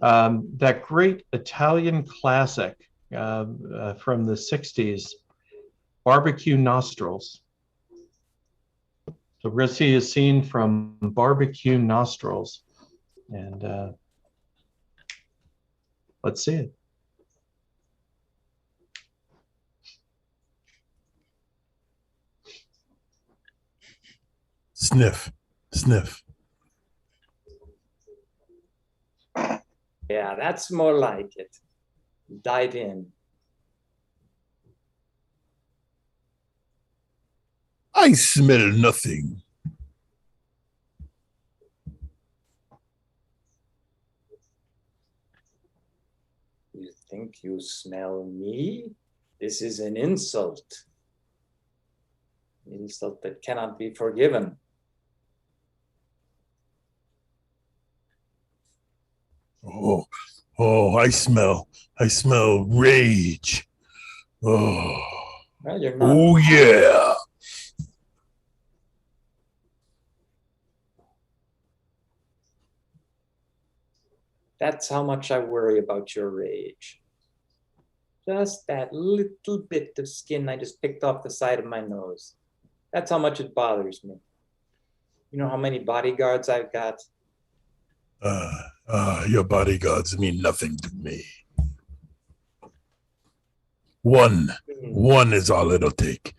Speaker 1: that great Italian classic from the 60s, Barbecue Nostrils. So we're going to see a scene from Barbecue Nostrils. And let's see it.
Speaker 2: Sniff. Sniff.
Speaker 4: Yeah, that's more like it. Dive in.
Speaker 2: I smell nothing.
Speaker 4: You think you smell me? This is an insult. An insult that cannot be forgiven.
Speaker 2: Oh, I smell rage. Oh,
Speaker 4: Well, you're not.
Speaker 2: oh yeah.
Speaker 4: That's how much I worry about your rage. Just that little bit of skin I just picked off the side of my nose. That's how much it bothers me. You know how many bodyguards I've got?
Speaker 2: Your bodyguards mean nothing to me. One is all it'll take.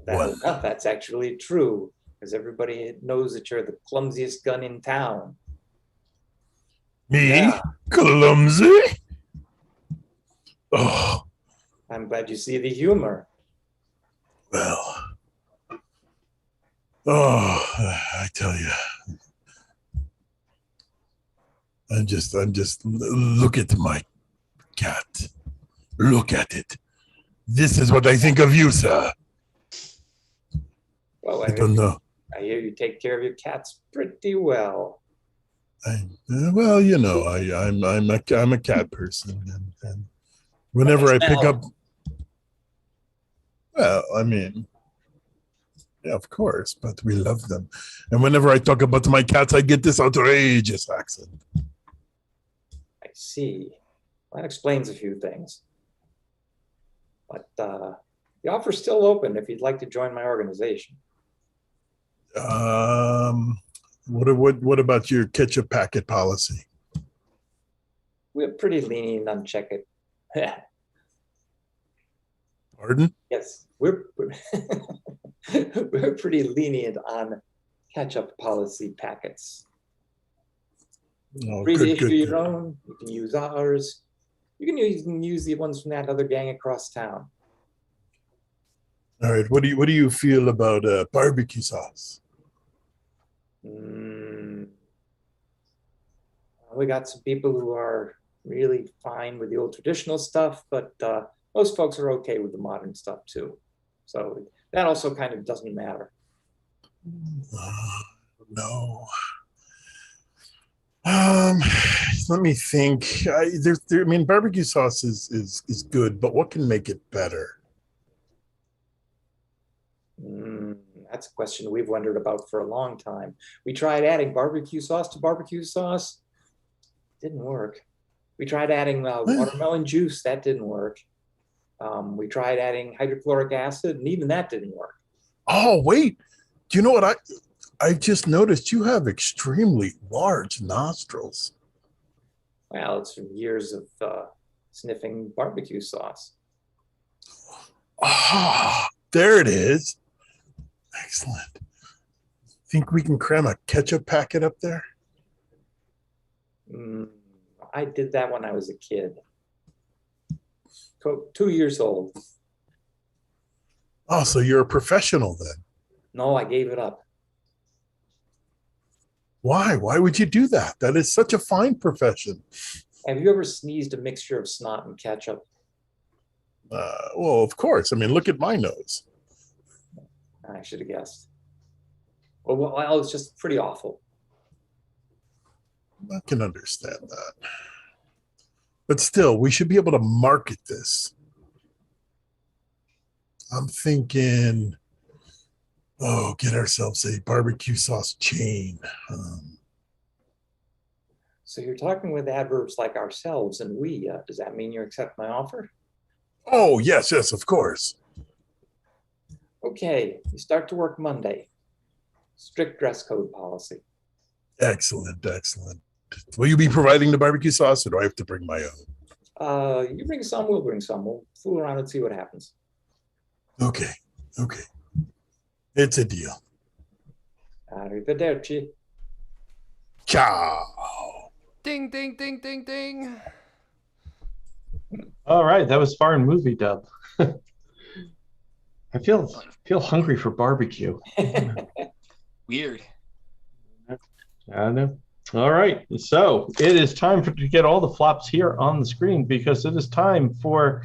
Speaker 2: One.
Speaker 4: Well, that's actually true, because everybody knows that you're the clumsiest gun in town.
Speaker 2: Me?
Speaker 4: Yeah.
Speaker 2: Clumsy? Oh,
Speaker 4: I'm glad you see the humor.
Speaker 2: well. Oh, I tell you. I'm just, look at my cat. Look at it. This is what I think of you, sir.
Speaker 4: Well,
Speaker 2: I don't know.
Speaker 4: I hear you take care of your cats pretty well.
Speaker 2: Well, you know, I'm a cat person, and whenever I pick up, well, I mean, yeah, of course, but we love them, and whenever I talk about my cats, I get this outrageous accent.
Speaker 4: I see. That explains a few things. But the offer's still open if you'd like to join my organization.
Speaker 2: What about your ketchup packet policy?
Speaker 4: we're pretty lenient on check it.
Speaker 2: Pardon?
Speaker 4: Yes, we're we're pretty lenient on catch-up policy packets.
Speaker 2: Oh,
Speaker 4: Free to
Speaker 2: good,
Speaker 4: issue
Speaker 2: good,
Speaker 4: your
Speaker 2: good.
Speaker 4: own. You can use ours. You can use the ones from that other gang across town.
Speaker 2: All right. What do you feel about barbecue sauce?
Speaker 4: We got some people who are really fine with the old traditional stuff, but most folks are okay with the modern stuff too. So that also kind of doesn't matter.
Speaker 2: No. Let me think. I mean, barbecue sauce is good, but what can make it better?
Speaker 4: That's a question we've wondered about for a long time. We tried adding barbecue sauce to barbecue sauce. Didn't work. We tried adding watermelon juice. That didn't work. We tried adding hydrochloric acid, and even that didn't work.
Speaker 2: Oh, wait. Do you know what I just noticed? You have extremely large nostrils.
Speaker 4: Well, it's from years of sniffing barbecue sauce.
Speaker 2: Ah, there it is. Excellent. Think we can cram a ketchup packet up there?
Speaker 4: I did that when I was a kid. 2 years old.
Speaker 2: Oh, so you're a professional then?
Speaker 4: No, I gave it up.
Speaker 2: Why? Why would you do that? That is such a fine profession.
Speaker 4: Have you ever sneezed a mixture of snot and ketchup?
Speaker 2: Well, of course. I mean, look at my nose.
Speaker 4: I should have guessed. Well, it's just pretty awful.
Speaker 2: I can understand that. But still, we should be able to market this. I'm thinking, get ourselves a barbecue sauce chain.
Speaker 4: So you're talking with adverbs like ourselves and we. Does that mean you accept my offer?
Speaker 2: Oh, yes, of course.
Speaker 4: Okay, you start to work Monday. Strict dress code policy.
Speaker 2: Excellent. Will you be providing the barbecue sauce, or do I have to bring my own?
Speaker 4: You bring some, we'll bring some. We'll fool around and see what happens.
Speaker 2: Okay. It's a deal.
Speaker 4: Arrivederci.
Speaker 2: Ciao.
Speaker 3: Ding, ding, ding, ding, ding.
Speaker 1: All right, that was foreign movie dub. I feel hungry for barbecue.
Speaker 5: Weird.
Speaker 1: I know. All right, so it is time to get all the flops here on the screen, because it is time for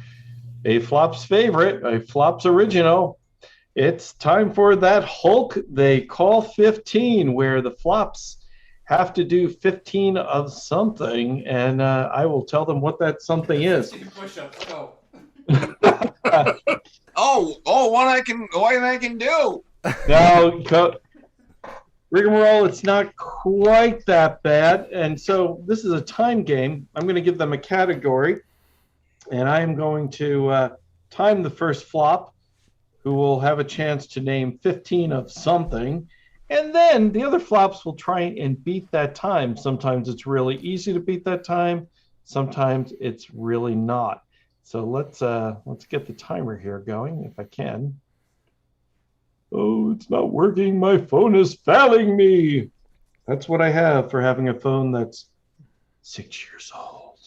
Speaker 1: a Flops favorite, a Flops original. It's time for that Hulk they call 15, where the Flops have to do 15 of something, and I will tell them what that something is.
Speaker 3: Push-ups, go.
Speaker 5: One I can do.
Speaker 1: Now, Rigamarole, it's not quite that bad. And so this is a time game. I'm going to give them a category, and I'm going to time the first flop, who will have a chance to name 15 of something. And then the other flops will try and beat that time. Sometimes it's really easy to beat that time. Sometimes it's really not. So let's get the timer here going, if I can. Oh, it's not working. My phone is failing me. That's what I have for having a phone that's 6 years old.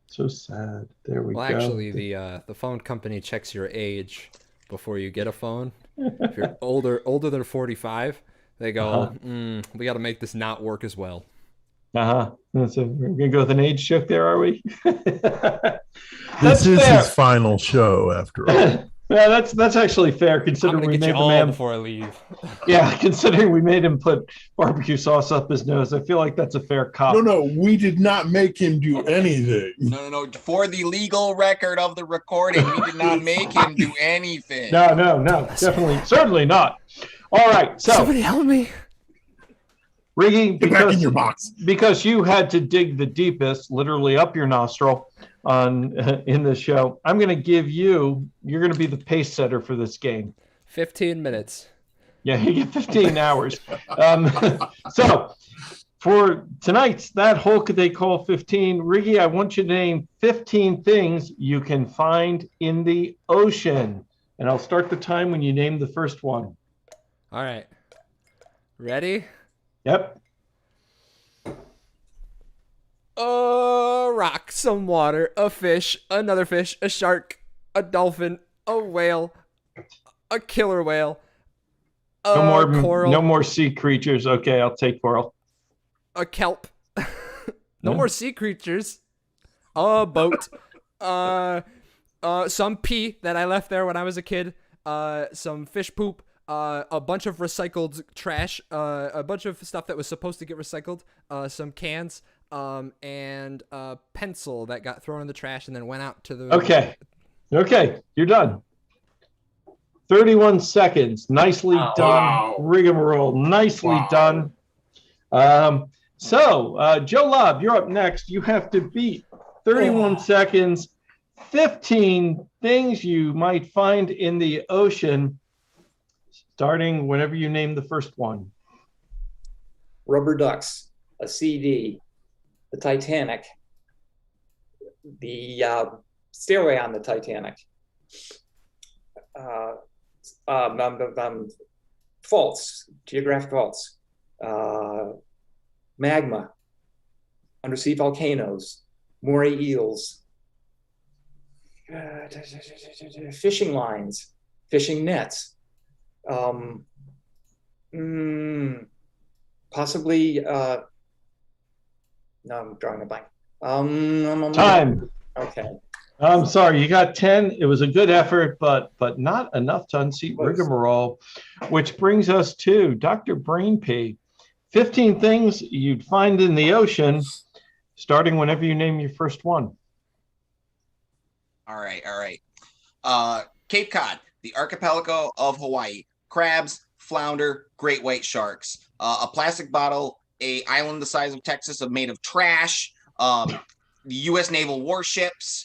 Speaker 1: So sad. There we go.
Speaker 3: Well, actually, the phone company checks your age before you get a phone. If you're older than 45, they go, we got to make this not work as well.
Speaker 1: So we're gonna go with an age joke there, are we?
Speaker 2: This is
Speaker 1: fair.
Speaker 2: his final show, after all.
Speaker 1: Yeah, that's actually fair, considering we made the man
Speaker 3: before I leave.
Speaker 1: Yeah, considering we made him put barbecue sauce up his nose, I feel like that's a fair cop.
Speaker 2: No, we did not make him do anything.
Speaker 5: No. For the legal record of the recording, we did not make him do anything.
Speaker 1: No, definitely, certainly not. All right, so
Speaker 3: Somebody help me.
Speaker 1: Riggy,
Speaker 2: Get back in your box.
Speaker 1: because you had to dig the deepest, literally up your nostril, in this show, I'm going to give you're going to be the pace setter for this game.
Speaker 3: 15 minutes.
Speaker 1: Yeah, you get 15 hours. So For tonight's That Hole They Call 15, Riggy, I want you to name 15 things you can find in the ocean. And I'll start the time when you name the first one.
Speaker 3: All right. Ready?
Speaker 1: Yep.
Speaker 3: A rock, some water, a fish, another fish, a shark, a dolphin, a whale, a killer whale, a coral.
Speaker 1: No more sea creatures. Okay, I'll take coral.
Speaker 3: A kelp. No more sea creatures. A boat. Some pee that I left there when I was a kid. Some fish poop. A bunch of recycled trash. A bunch of stuff that was supposed to get recycled. Some cans. And a pencil that got thrown in the trash and then went out to the.
Speaker 1: Okay, you're done. 31 seconds. Nicely done.
Speaker 2: Wow.
Speaker 1: Rigamarole. Nicely done. So, Joe Lobb, you're up next. You have to beat 31 seconds, 15 things you might find in the ocean, starting whenever you name the first one.
Speaker 4: Rubber ducks, a CD, the Titanic, the stairway on the Titanic, faults, geographic faults, magma, undersea volcanoes, moray eels, fishing lines, fishing nets, possibly, no, I'm drawing a blank.
Speaker 1: Time.
Speaker 4: Okay.
Speaker 1: I'm sorry, you got 10. It was a good effort, but not enough to unseat Rigamarole, which brings us to Dr. Brainpee. 15 things you'd find in the ocean, starting whenever you name your first one.
Speaker 5: All right. Cape Cod, the archipelago of Hawaii, crabs, flounder, great white sharks, a plastic bottle, a island the size of Texas made of trash, the U.S. naval warships,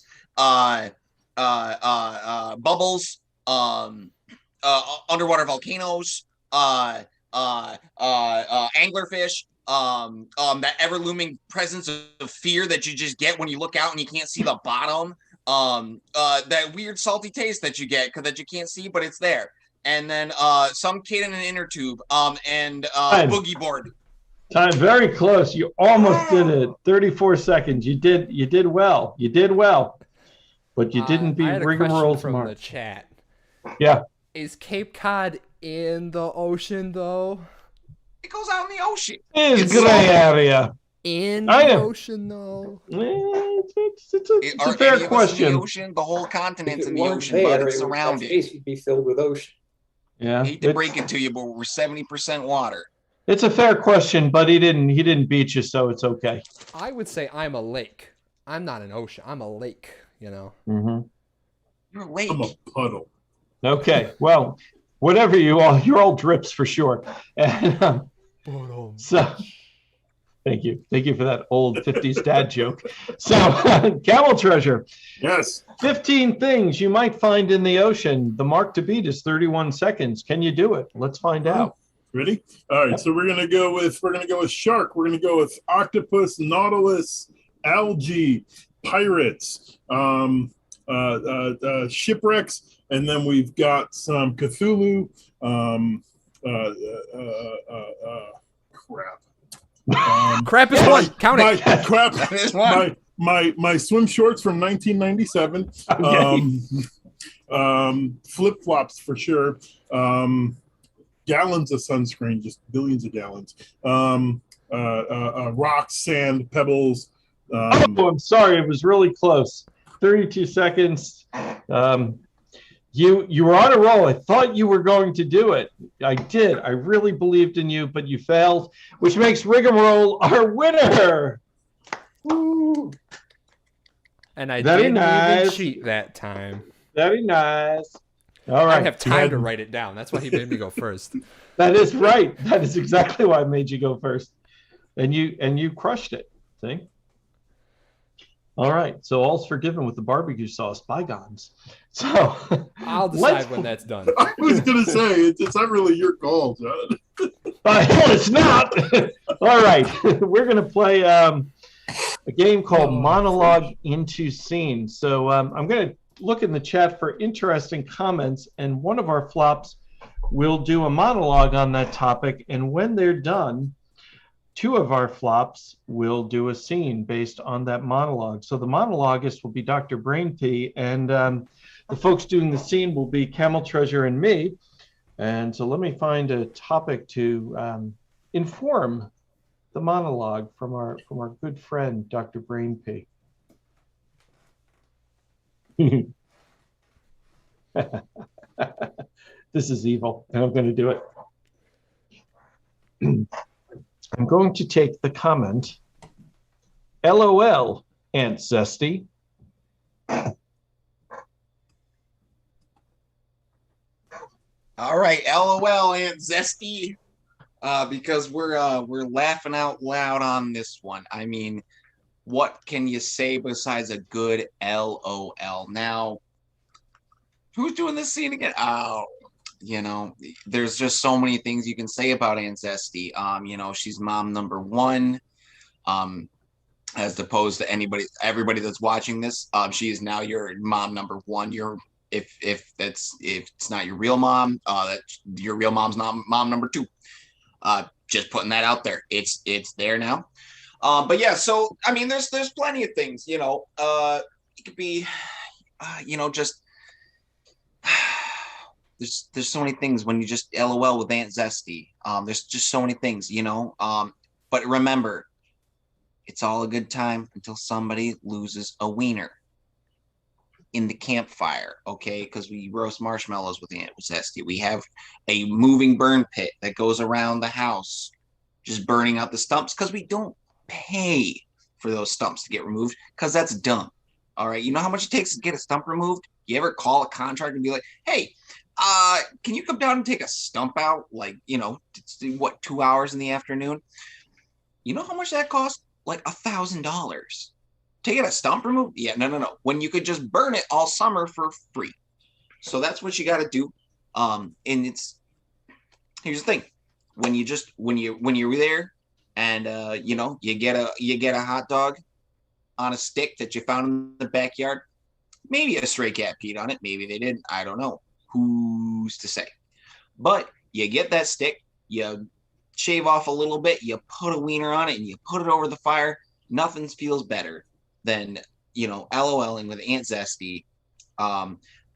Speaker 5: bubbles, underwater volcanoes, anglerfish, that ever looming presence of fear that you just get when you look out and you can't see the bottom, that weird salty taste that you get that you can't see but it's there, and then some kid in an inner tube, and boogie board.
Speaker 1: Time, very close. You almost did it. 34 seconds. You did well. But you didn't beat Rigamarole
Speaker 3: from the chat.
Speaker 1: Yeah.
Speaker 3: Is Cape Cod in the ocean though?
Speaker 5: It goes out in the ocean.
Speaker 1: It's gray area.
Speaker 3: In the ocean though.
Speaker 1: It's a fair question.
Speaker 5: The ocean, the whole continent's in the
Speaker 4: weren't
Speaker 5: ocean,
Speaker 4: there,
Speaker 5: but it's surrounded.
Speaker 4: That space would be filled with ocean.
Speaker 1: Yeah.
Speaker 5: I hate to break it to you, but we're 70% water.
Speaker 1: It's a fair question, but he didn't beat you, so it's okay.
Speaker 3: I would say I'm a lake. I'm not an ocean. I'm a lake, you know.
Speaker 1: Mm-hmm.
Speaker 5: You're a lake.
Speaker 2: I'm a puddle.
Speaker 1: Okay, well, whatever you're all drips for sure. And so, thank you for that old 50s dad joke. So, Camel Treasure.
Speaker 2: Yes.
Speaker 1: 15 things you might find in the ocean. The mark to beat is 31 seconds. Can you do it? Let's find out.
Speaker 2: Ready? All right. So we're gonna go with shark. We're gonna go with octopus, nautilus, algae, pirates, shipwrecks, and then we've got some Cthulhu. Crap.
Speaker 3: Crap is one. Count it.
Speaker 2: Crap.
Speaker 5: Is one.
Speaker 2: My swim shorts from 1997.
Speaker 1: Okay.
Speaker 2: Flip-flops for sure. Gallons of sunscreen, just billions of gallons. Rocks, sand, pebbles.
Speaker 1: I'm sorry, it was really close. 32 seconds. You were on a roll. I thought you were going to do it. I did. I really believed in you, but you failed, which makes Rigamarole our winner. Woo.
Speaker 3: And I
Speaker 1: Very
Speaker 3: didn't
Speaker 1: nice.
Speaker 3: even cheat that time.
Speaker 1: Very nice. All right.
Speaker 3: I have time to write it down. That's why he made me go first.
Speaker 1: That is right. That is exactly why I made you go first. And you crushed it. See? All right. So all's forgiven with the barbecue sauce. Bygones. So
Speaker 3: I'll decide when that's done.
Speaker 2: I was gonna say it's not really your call, John.
Speaker 1: it's not. All right, we're going to play a game called Monologue into Scene. So I'm going to look in the chat for interesting comments, and one of our flops will do a monologue on that topic, and when they're done, two of our flops will do a scene based on that monologue. So the monologuist will be Dr. Brainpee, and the folks doing the scene will be Camel, Treasure, and me. And so let me find a topic to inform the monologue from our good friend, Dr. Brainpee. This is evil, and I'm going to do it. I'm going to take the comment, LOL, Aunt Zesty.
Speaker 5: All right, LOL, Aunt Zesty, because we're laughing out loud on this one. I mean, what can you say besides a good LOL? Now, who's doing this scene again? Oh, there's just so many things you can say about Aunt Zesty. She's mom number one. As opposed to everybody that's watching this, she is now your mom number one. If it's not your real mom, that your real mom's not mom number two. Just putting that out there. It's there now. But yeah, so I mean, there's plenty of things. It could be, just there's so many things when you just LOL with Aunt Zesty. There's just so many things, But remember, it's all a good time until somebody loses a wiener in the campfire, okay? Because we roast marshmallows with Aunt Zesty. We have a moving burn pit that goes around the house, just burning out the stumps, because we don't pay for those stumps to get removed, because that's dumb. All right, you know how much it takes to get a stump removed? You ever call a contractor and be like, hey, can you come down and take a stump out? Like, 2 hours in the afternoon? You know how much that costs? Like $1,000. To get a stump removed? Yeah, no. When you could just burn it all summer for free. So that's what you got to do. And here's the thing: when you're there, and you get a hot dog on a stick that you found in the backyard. Maybe a stray cat peed on it. Maybe they didn't. I don't know. Who's to say? But you get that stick, you shave off a little bit, you put a wiener on it, and you put it over the fire. Nothing feels better than, LOLing with Aunt Zesty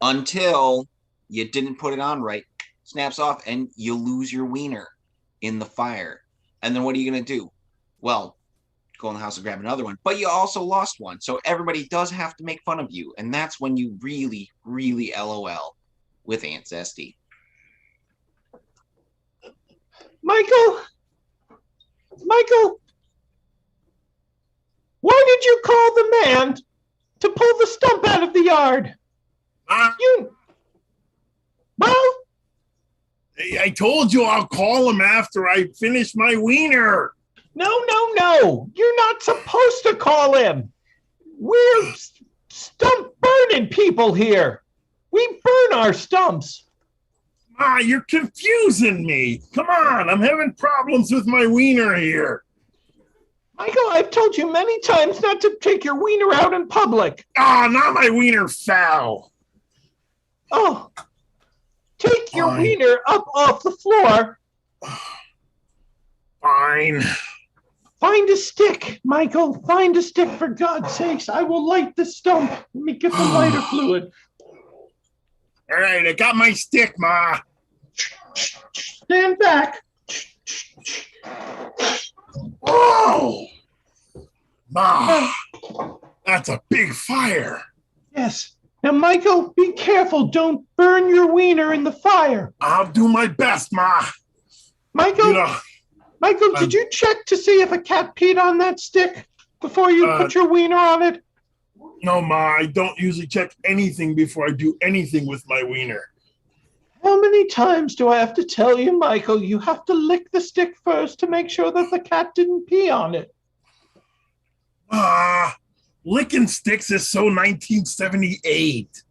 Speaker 5: until you didn't put it on right, snaps off, and you lose your wiener in the fire. And then what are you going to do? Well, go in the house and grab another one. But you also lost one. So everybody does have to make fun of you. And that's when you really, really LOL with Aunt Zesty.
Speaker 1: Michael, why did you call the man to pull the stump out of the yard?
Speaker 2: I told you I'll call him after I finish my wiener.
Speaker 1: No. You're not supposed to call him. We're stump burning people here. We burn our stumps.
Speaker 2: Ma, you're confusing me. Come on, I'm having problems with my wiener here.
Speaker 1: Michael, I've told you many times not to take your wiener out in public.
Speaker 2: Ah, now my wiener fell.
Speaker 1: Oh, take your wiener up off the floor.
Speaker 2: Fine.
Speaker 1: Find a stick, Michael. Find a stick, for God's sakes. I will light the stump. Let me get the lighter fluid.
Speaker 2: All right, I got my stick, Ma.
Speaker 1: Stand back.
Speaker 2: Oh! Ma, that's a big fire.
Speaker 1: Yes. Now, Michael, be careful. Don't burn your wiener in the fire.
Speaker 2: I'll do my best, Ma.
Speaker 1: Michael, did you check to see if a cat peed on that stick before you put your wiener on it?
Speaker 2: No, Ma, I don't usually check anything before I do anything with my wiener.
Speaker 1: How many times do I have to tell you, Michael, you have to lick the stick first to make sure that the cat didn't pee on it?
Speaker 2: Licking sticks is so 1978.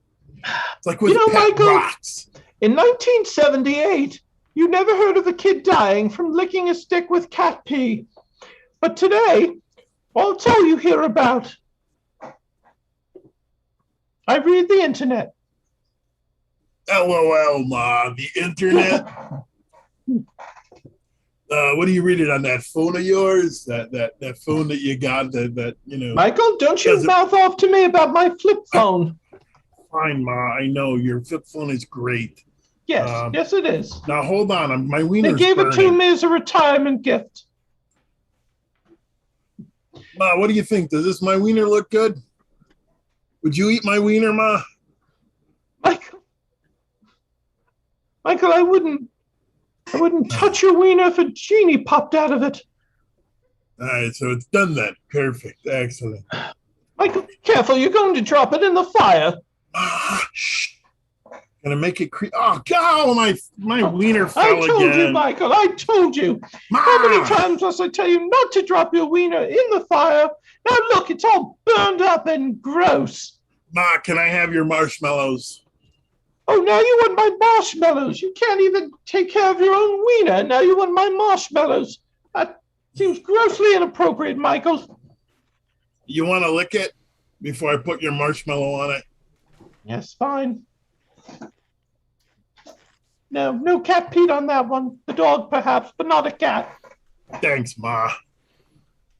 Speaker 2: It's like with pet
Speaker 1: Michael,
Speaker 2: rocks.
Speaker 1: In 1978, you never heard of a kid dying from licking a stick with cat pee. But today, I'll tell you here about. I read the internet.
Speaker 2: LOL, Ma. The internet. What do you read it on that phone of yours? That phone that you got that you know.
Speaker 1: Michael, don't you mouth off to me about my flip phone.
Speaker 2: Fine, Ma. I know your flip phone is great.
Speaker 1: Yes, yes, it is.
Speaker 2: Now hold on, my wiener's
Speaker 1: They gave
Speaker 2: burning.
Speaker 1: it to me as a retirement gift.
Speaker 2: Ma, what do you think? Does my wiener look good? Would you eat my wiener, Ma?
Speaker 1: Michael, I wouldn't touch your wiener if a genie popped out of it.
Speaker 2: All right, so it's done then. Perfect. Excellent.
Speaker 1: Michael, be careful. You're going to drop it in the fire.
Speaker 2: Shh. Gonna make it oh, God, my wiener fell again.
Speaker 1: I told you, Michael. I told you.
Speaker 2: Ma!
Speaker 1: How many times must I tell you not to drop your wiener in the fire? Now look, it's all burned up and gross.
Speaker 2: Ma, can I have your marshmallows?
Speaker 1: Oh, now you want my marshmallows. You can't even take care of your own wiener. Now you want my marshmallows. That seems grossly inappropriate, Michael.
Speaker 2: You want to lick it before I put your marshmallow on it?
Speaker 1: Yes, fine. No cat peed on that one. The dog, perhaps, but not a cat.
Speaker 2: Thanks, Ma.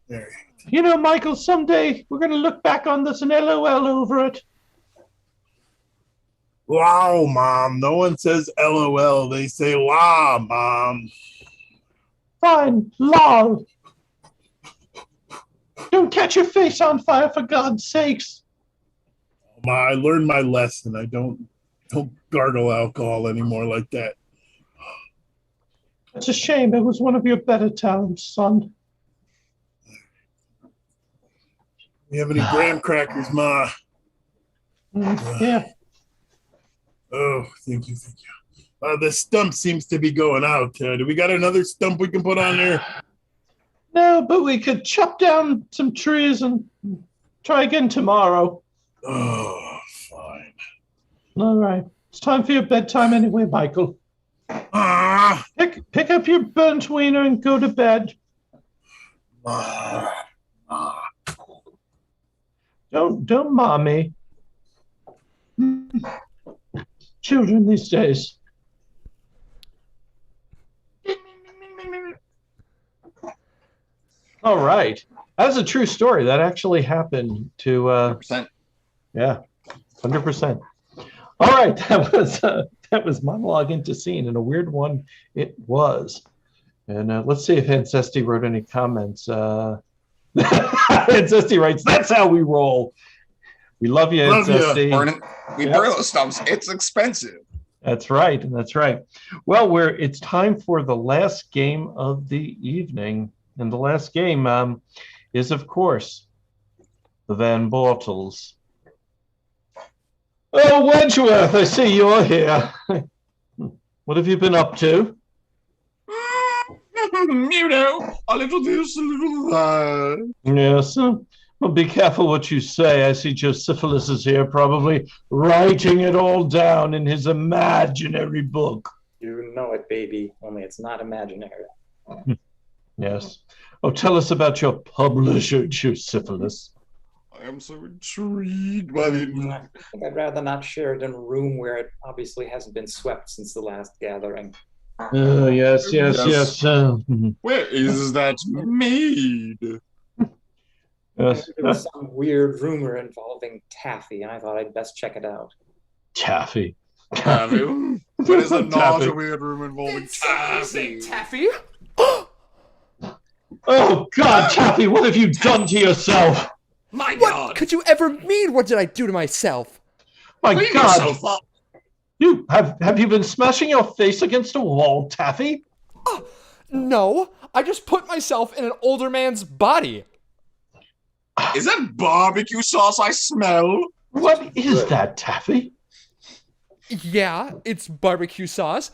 Speaker 2: There.
Speaker 1: You know, Michael, someday we're going to look back on this and LOL over it.
Speaker 2: Wow, Mom. No one says LOL. They say la, Mom.
Speaker 1: Fine, lol. Don't catch your face on fire, for God's sakes.
Speaker 2: Ma, I learned my lesson. I don't gargle alcohol anymore like that.
Speaker 1: It's a shame. It was one of your better talents, son.
Speaker 2: You have any graham crackers, Ma?
Speaker 1: Yeah.
Speaker 2: Oh, thank you. The stump seems to be going out. Do we got another stump we can put on there?
Speaker 1: No, but we could chop down some trees and try again tomorrow.
Speaker 2: Oh, fine.
Speaker 1: All right. It's time for your bedtime anyway, Michael. Pick up your burnt wiener and go to bed. Don't mommy. Children these days. All right. That's a true story. That actually happened to
Speaker 5: 100%.
Speaker 1: Yeah, 100%. All right, that was monologue into scene, and a weird one it was. And let's see if Ancesti wrote any comments. Ancesti writes, "That's how we roll." We love you, Ancesti.
Speaker 5: We burn those stumps. It's expensive.
Speaker 1: That's right. That's right. Well, it's time for the last game of the evening, and the last game is, of course, the Van Bortles. Oh, Wedgeworth, I see you're here. What have you been up to?
Speaker 5: You know, a little this, a little that.
Speaker 1: Yes. Well, be careful what you say. I see Josephilus is here, probably writing it all down in his imaginary book.
Speaker 4: You know it, baby, only it's not imaginary.
Speaker 1: Yes. Oh, tell us about your publisher, Josephilus.
Speaker 5: I am so intrigued by it.
Speaker 4: I think I'd rather not share it in a room where it obviously hasn't been swept since the last gathering.
Speaker 1: Oh, yes.
Speaker 5: Where is that made?
Speaker 1: Yes.
Speaker 4: There was some weird rumor involving taffy, and I thought I'd best check it out.
Speaker 1: Taffy.
Speaker 5: Taffy? What is a not
Speaker 1: Taffy.
Speaker 5: a weird rumor involving taffy?
Speaker 3: Taffy?
Speaker 1: Oh, God, Taffy, what have you done to yourself?
Speaker 5: My
Speaker 3: What
Speaker 5: God!
Speaker 3: could you ever mean? What did I do to myself?
Speaker 1: My
Speaker 5: Clean
Speaker 1: God.
Speaker 5: yourself up.
Speaker 1: You have you been smashing your face against a wall, Taffy?
Speaker 3: No, I just put myself in an older man's body.
Speaker 5: Is that barbecue sauce I smell?
Speaker 1: What is that, Taffy?
Speaker 3: Yeah, it's barbecue sauce.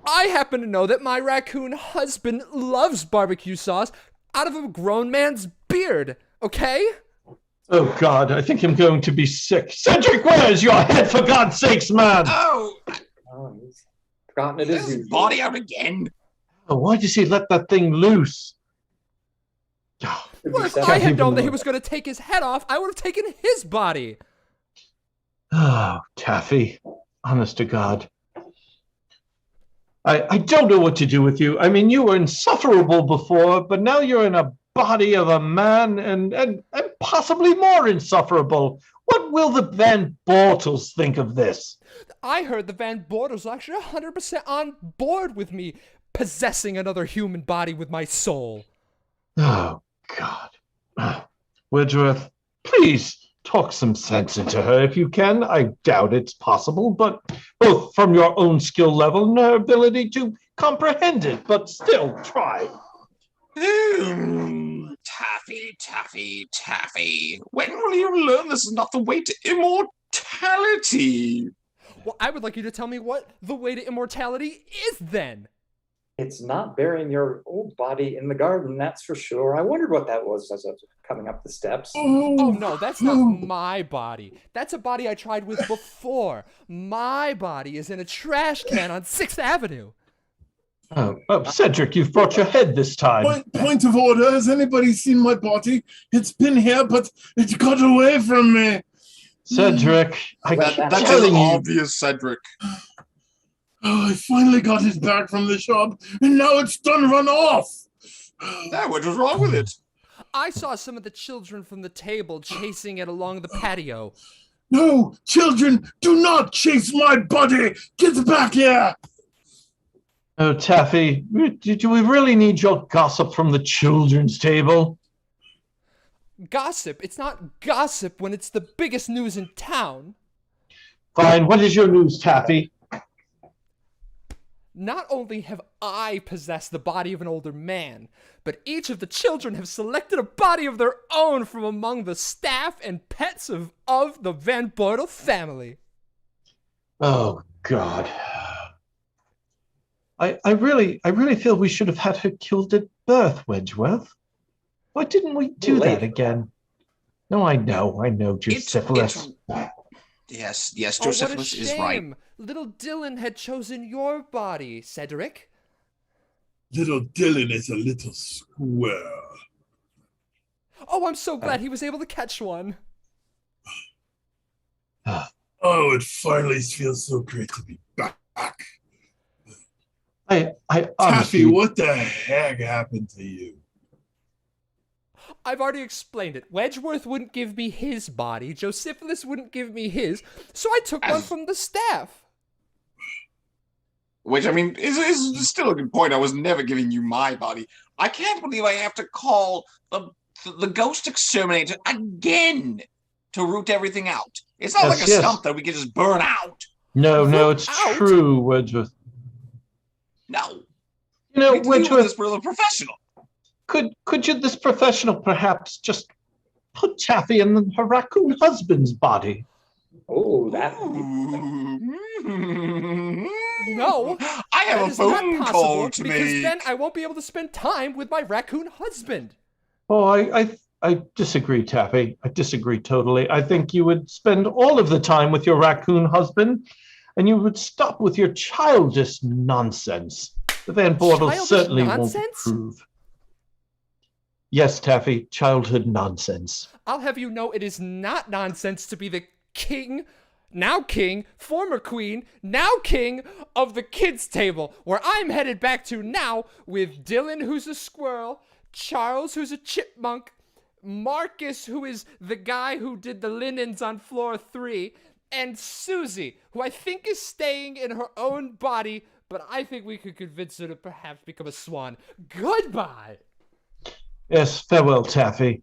Speaker 3: I happen to know that my raccoon husband loves barbecue sauce out of a grown man's beard, okay?
Speaker 1: Oh, God, I think I'm going to be sick. Cedric, where's your head, for God's sakes, man?
Speaker 5: Oh,
Speaker 4: He's forgotten it
Speaker 5: is
Speaker 4: is.
Speaker 5: his
Speaker 4: usual.
Speaker 5: body out again?
Speaker 1: Oh, why does he let that thing loose?
Speaker 3: Well, if
Speaker 4: seven.
Speaker 3: I had
Speaker 1: even
Speaker 3: known that he
Speaker 1: more.
Speaker 3: was going to take his head off, I would have taken his body.
Speaker 1: Oh, Taffy, honest to God. I don't know what to do with you. I mean, you were insufferable before, but now you're in a body of a man and possibly more insufferable. What will the Van Bortles think of this?
Speaker 3: I heard the Van Bortles are actually 100% on board with me possessing another human body with my soul.
Speaker 1: Oh, God. Wedgeworth, please talk some sense into her if you can. I doubt it's possible, but both from your own skill level and her ability to comprehend it, but still try.
Speaker 5: Taffy. When will you learn this is not the way to immortality?
Speaker 3: Well, I would like you to tell me what the way to immortality is then.
Speaker 4: It's not burying your old body in the garden, that's for sure. I wondered what that was as I was coming up the steps.
Speaker 3: Oh no, that's not my body. That's a body I tried with before. My body is in a trash can on 6th Avenue.
Speaker 1: Oh, Cedric, you've brought your head this time.
Speaker 2: Point of order. Has anybody seen my body? It's been here, but it got away from me.
Speaker 1: Cedric, I keep
Speaker 5: That's
Speaker 1: telling you.
Speaker 5: obvious, Cedric.
Speaker 2: Oh, I finally got it back from the shop, and now it's done run off.
Speaker 5: What was wrong with it?
Speaker 3: I saw some of the children from the table chasing it along the patio.
Speaker 2: No, children, do not chase my body. Get back here.
Speaker 1: Oh, Taffy, do we really need your gossip from the children's table?
Speaker 3: Gossip? It's not gossip when it's the biggest news in town.
Speaker 1: Fine, what is your news, Taffy?
Speaker 3: Not only have I possessed the body of an older man, but each of the children have selected a body of their own from among the staff and pets of the Van Bortle family.
Speaker 1: Oh, God. I really feel we should have had her killed at birth, Wedgeworth. Why didn't we do that again? No, I know, Josephus.
Speaker 5: Yes,
Speaker 3: Oh, what a
Speaker 5: Josephus is right.
Speaker 3: shame. Little Dylan had chosen your body, Cedric.
Speaker 2: Little Dylan is a little squirrel.
Speaker 3: Oh, I'm so glad he was able to catch one.
Speaker 2: Oh, it finally feels so great to be back.
Speaker 1: I
Speaker 2: Taffy,
Speaker 1: honestly,
Speaker 2: what the heck happened to you?
Speaker 3: I've already explained it. Wedgeworth wouldn't give me his body. Josephus wouldn't give me his. So I took one from the staff.
Speaker 5: Which, I mean, is still a good point. I was never giving you my body. I can't believe I have to call the ghost exterminator again to root everything out. It's not like a stump that we can just burn out.
Speaker 1: No, it's true, Wedgeworth.
Speaker 5: No.
Speaker 1: You know,
Speaker 5: We deal with
Speaker 1: Wedgeworth,
Speaker 5: this with a professional.
Speaker 1: could you, this professional, perhaps just put Taffy in her raccoon husband's body?
Speaker 4: Oh, that.
Speaker 3: No,
Speaker 5: I have
Speaker 3: that
Speaker 5: a
Speaker 3: is not
Speaker 5: phone
Speaker 3: possible
Speaker 5: call to
Speaker 3: because
Speaker 5: make.
Speaker 3: then I won't be able to spend time with my raccoon husband.
Speaker 1: Oh, I disagree, Taffy. I disagree totally. I think you would spend all of the time with your raccoon husband, and you would stop with your childish nonsense. The Van Bortles
Speaker 3: Childish
Speaker 1: certainly
Speaker 3: nonsense?
Speaker 1: won't approve. Yes, Taffy, childhood nonsense.
Speaker 3: I'll have you know it is not nonsense to be the king, former queen, now king of the kids' table, where I'm headed back to now with Dylan, who's a squirrel, Charles, who's a chipmunk, Marcus, who is the guy who did the linens on floor 3, and Susie, who I think is staying in her own body, but I think we could convince her to perhaps become a swan. Goodbye!
Speaker 1: Yes, farewell, Taffy.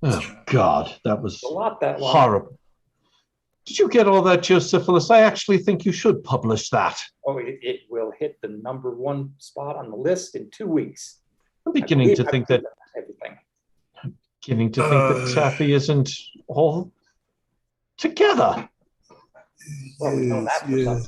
Speaker 1: Oh, God, that was
Speaker 4: A lot that long.
Speaker 1: horrible. Did you get all that, Josephus? I actually think you should publish that.
Speaker 4: Oh, it will hit the #1 spot on the list in 2 weeks.
Speaker 1: I'm beginning to
Speaker 4: I've
Speaker 1: think that
Speaker 4: everything.
Speaker 1: Taffy isn't all together.
Speaker 4: Well, we know that for some
Speaker 2: Yes.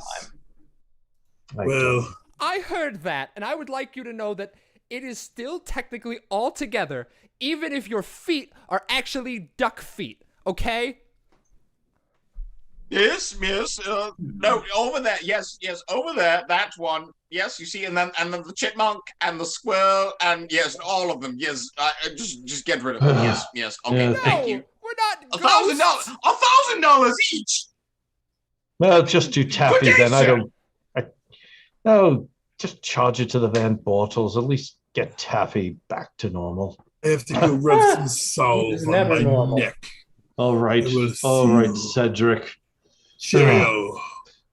Speaker 4: time.
Speaker 2: Well,
Speaker 3: I heard that, and I would like you to know that it is still technically all together, even if your feet are actually duck feet, okay?
Speaker 5: Yes, yes. No, over there. Yes, yes, over there. That's one. Yes, you see, and then the chipmunk and the squirrel and yes, all of them. Yes, just get rid of them. Yes, yes. Okay,
Speaker 1: Yeah.
Speaker 5: thank you.
Speaker 3: We're not
Speaker 5: $1,000.
Speaker 3: ghosts.
Speaker 5: $1,000 each.
Speaker 1: Well, just too taffy
Speaker 5: Good day,
Speaker 1: then. I
Speaker 5: sir.
Speaker 1: don't. No, just charge it to the Van Bortles. At least get taffy back to normal.
Speaker 2: I have to go rub some salve
Speaker 4: It's
Speaker 2: on
Speaker 4: never
Speaker 2: my
Speaker 4: normal.
Speaker 2: neck.
Speaker 1: All right,
Speaker 2: It was-
Speaker 1: all right, Cedric.
Speaker 2: Cheerio.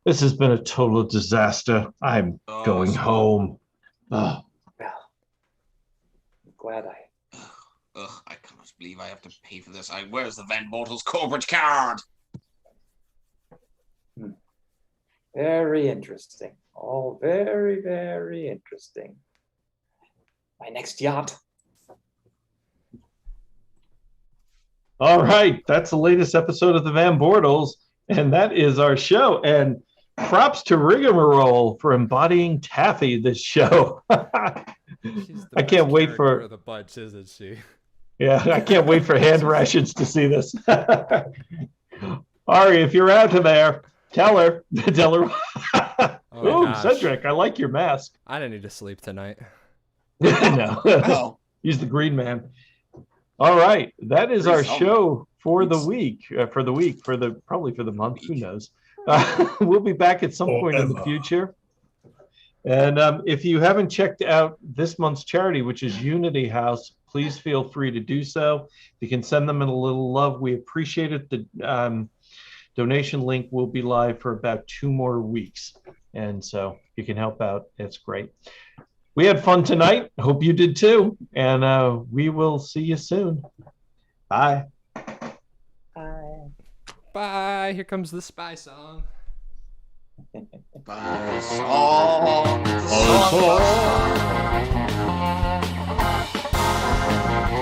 Speaker 1: This has been a total disaster. I'm going
Speaker 5: so-
Speaker 1: home. Ugh.
Speaker 4: Well, I'm glad I.
Speaker 5: Ugh, I cannot believe I have to pay for this. Where's the Van Bortles corporate card?
Speaker 4: Very interesting. All very, very interesting. My next yacht.
Speaker 1: All right, that's the latest episode of the Van Bortles, and that is our show. And props to Rigamarole for embodying taffy this show.
Speaker 3: She's the
Speaker 1: I can't
Speaker 3: best
Speaker 1: wait for-
Speaker 3: character of the bunch, isn't she?
Speaker 1: Yeah, I can't wait for hand rations to see this. Ari, if you're out there, tell her. Tell her.
Speaker 3: Oh,
Speaker 1: Ooh,
Speaker 3: gosh.
Speaker 1: Cedric, I like your mask.
Speaker 3: I didn't need to sleep tonight.
Speaker 1: No,
Speaker 5: Oh,
Speaker 1: he's the green man. All right, that is our
Speaker 5: Pretty
Speaker 1: show for the
Speaker 5: Thanks.
Speaker 1: week. Probably for the month. Who knows? We'll be back at some point in the
Speaker 2: Forever.
Speaker 1: future. And if you haven't checked out this month's charity, which is Unity House, please feel free to do so. You can send them in a little love. We appreciate it. The donation link will be live for about 2 more weeks. And so you can help out. It's great. We had fun tonight. Hope you did too. And we will see you soon. Bye.
Speaker 3: Bye. Here comes the spy song.
Speaker 5: bye. Song.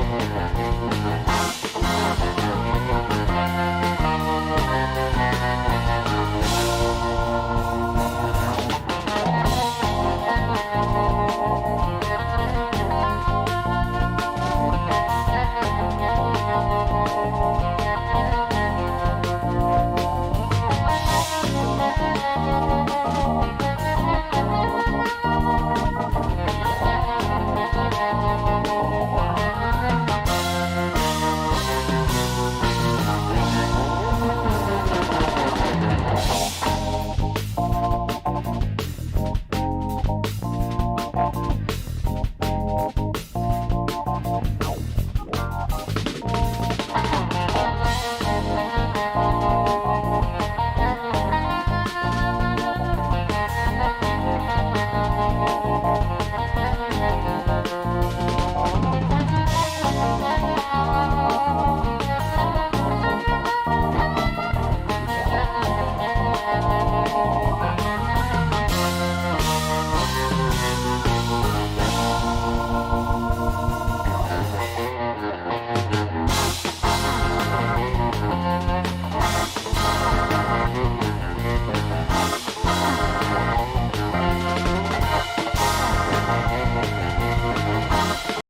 Speaker 1: Oh,